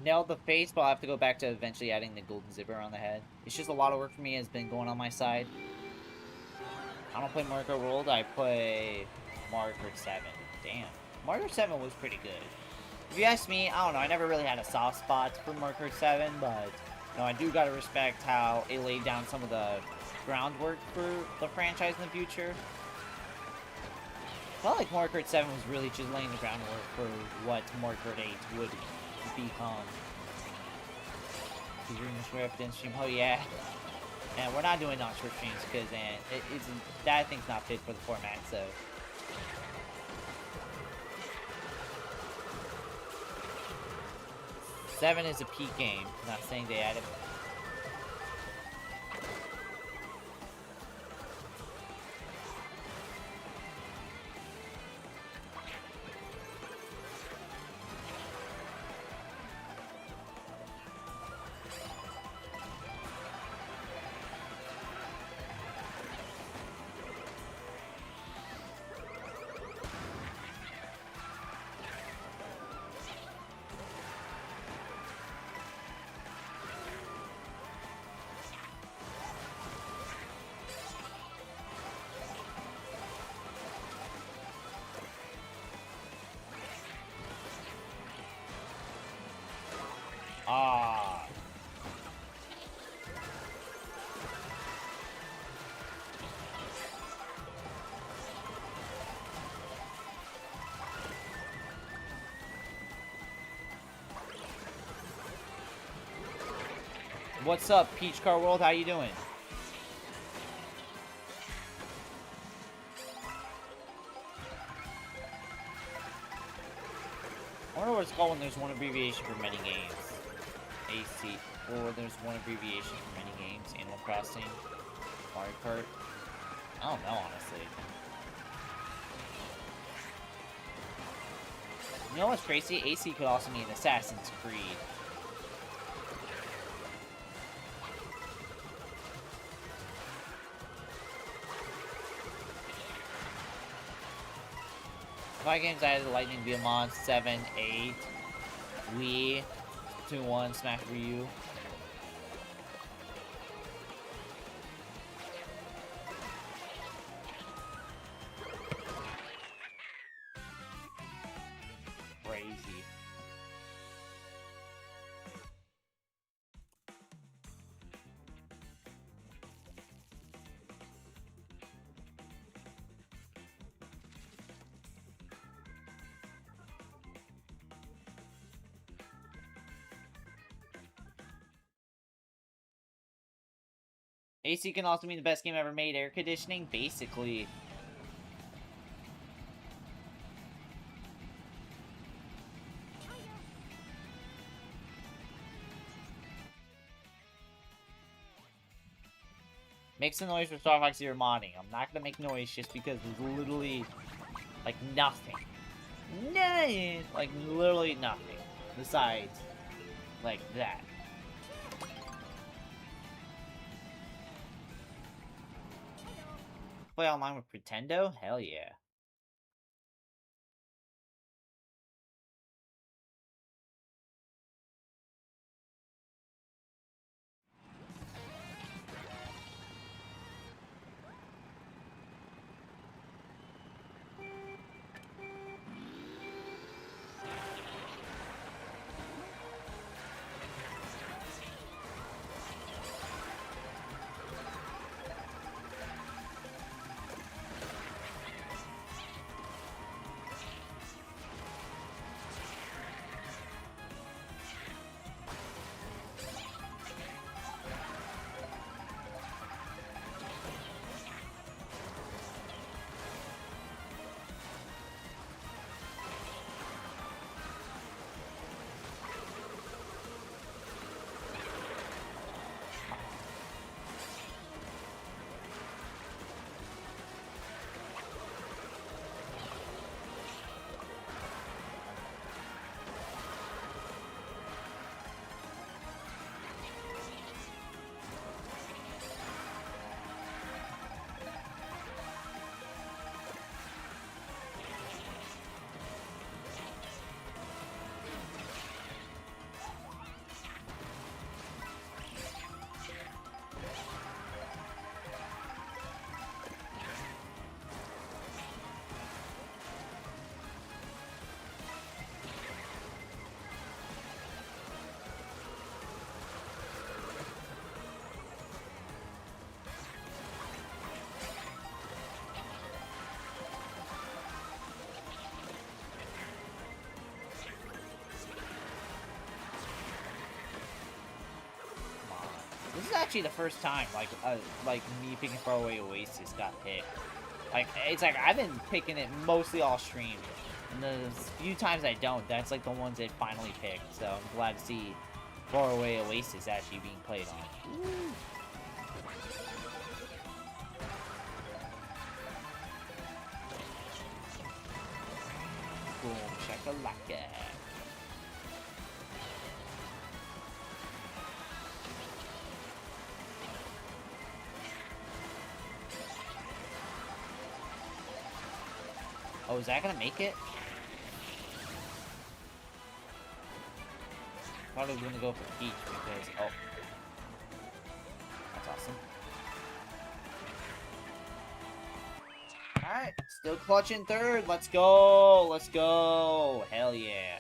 nailed the face, but I'll have to go back to eventually adding the golden zipper on the head. It's just a lot of work for me has been going on my side. I don't play Mario Kart World, I play Mario Kart 7. Damn. Mario Kart 7 was pretty good. If you ask me, I don't know, I never really had a soft spot for Mario Kart 7, but no, I do gotta respect how it laid down some of the groundwork for the franchise in the future. I felt like Mario Kart 7 was really just laying the groundwork for what Mario Kart 8 would become. He's reading the script and stream. Oh yeah. And we're not doing non-short streams because that thing's not fit for the format, so. Seven is a peak game. I'm not saying they added. Ah. What's up, Peach Car World? How you doing? I wonder what it's called when there's one abbreviation for many games. AC, or there's one abbreviation for many games. Animal Crossing, Mario Kart. I don't know, honestly. You know what's crazy? AC could also mean Assassin's Creed. Five games added: Lightning Beamon, 7, 8, Wii, 2-1, Smash Wii U. Crazy. AC can also mean the best game ever made. Air conditioning, basically. Make some noise for Star Fox Zero modding. I'm not gonna make noise just because there's literally, like, nothing. Nothing! Like, literally nothing. Besides, like, that. Play online with Pretendo? Hell yeah. This is actually the first time, like me picking Faraway Oasis got picked. Like, it's like, I've been picking it mostly all stream. And the few times I don't, that's like the ones that finally picked. So I'm glad to see Faraway Oasis actually being played on. Woo. Boom, shakalaka. Oh, is that gonna make it? I thought it was gonna go for Peach because, oh. That's awesome. Alright, still clutching third. Let's go. Let's go. Hell yeah.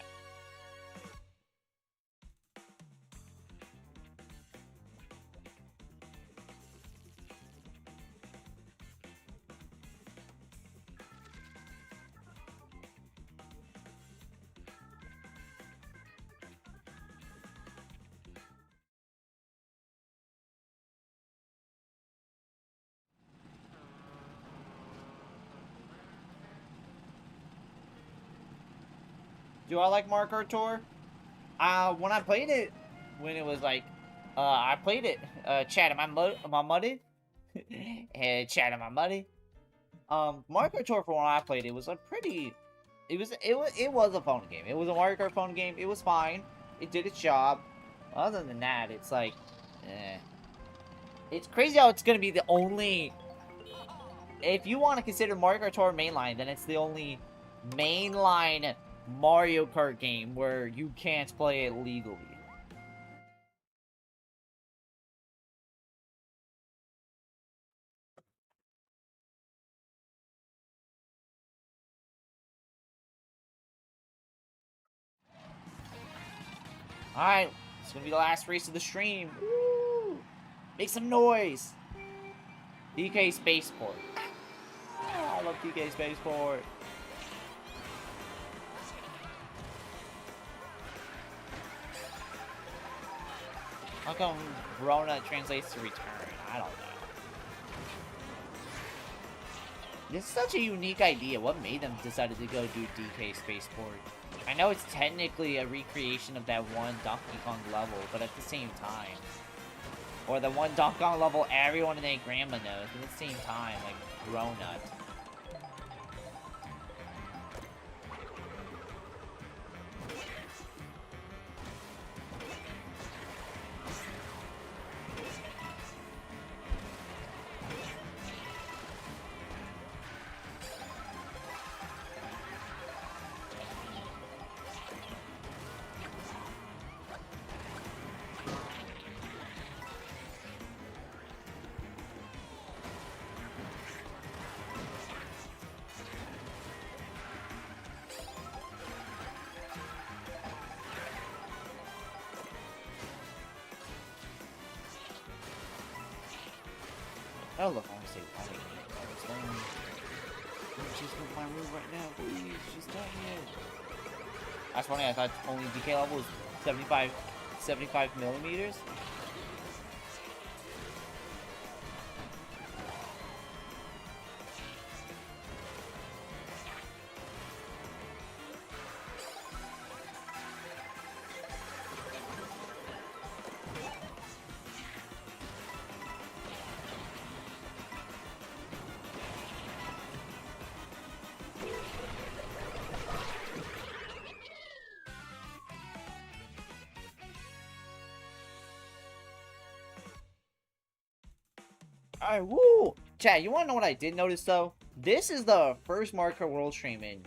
Do I like Mario Kart Tour? When I played it, when it was like, I played it, chat, am I muddy? Hey, chat, am I muddy? Mario Kart Tour, for when I played it, was a pretty, it was a phone game. It was a Mario Kart phone game. It was fine. It did its job. Other than that, it's like, eh. It's crazy how it's gonna be the only, if you want to consider Mario Kart Tour mainline, then it's the only mainline Mario Kart game where you can't play it legally. Alright, it's gonna be the last race of the stream. Woo! Make some noise! DK Spaceport. Oh, I love DK Spaceport. How come Rona translates to return? I don't know. This is such a unique idea. What made them decided to go do DK Spaceport? I know it's technically a recreation of that one Donkey Kong level, but at the same time. Or the one Donkey Kong level everyone and their grandma knows, but at the same time, like, Ronut. Oh, look, I want to say just with my move right now, please. Just tell me it. That's funny, I thought only DK level was 75 millimeters. Alright, woo! Chat, you wanna know what I did notice though? This is the first Mario Kart World stream in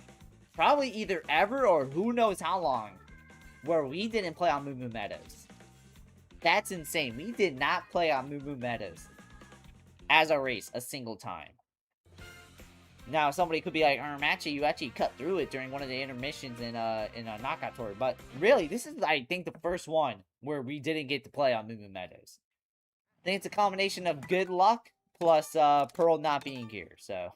probably either ever or who knows how long where we didn't play on Moo Moo Meadows. That's insane. We did not play on Moo Moo Meadows as a race a single time. Now, somebody could be like, Matchy, you actually cut through it during one of the intermissions in a knockout tour. But really, this is, I think, the first one where we didn't get to play on Moo Moo Meadows. I think it's a combination of good luck plus Pearl not being here, so.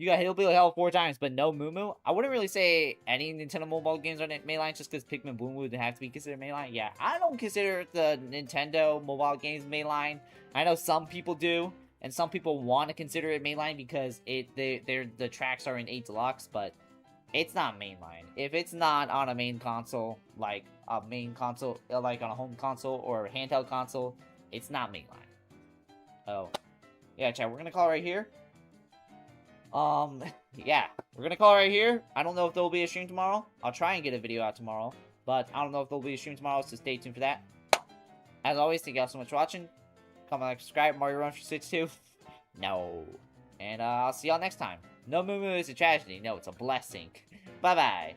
You got Hillbilly Hell 4 times, but no Moo Moo. I wouldn't really say any Nintendo mobile games are mainline just because Pikmin Bloom would have to be considered mainline. Yeah, I don't consider the Nintendo mobile games mainline. I know some people do, and some people want to consider it mainline because the tracks are in 8 Deluxe, but it's not mainline. If it's not on a main console, like a like on a home console or a handheld console, it's not mainline. Oh, yeah, chat. We're gonna call it right here. Yeah, we're gonna call it right here. I don't know if there will be a stream tomorrow. I'll try and get a video out tomorrow, but I don't know if there will be a stream tomorrow, so stay tuned for that. As always, thank you all so much for watching. Comment, like, subscribe. Mario Run for Switch 2. No. And I'll see y'all next time. No Moo Moo is a tragedy. No, it's a blessing. Bye-bye.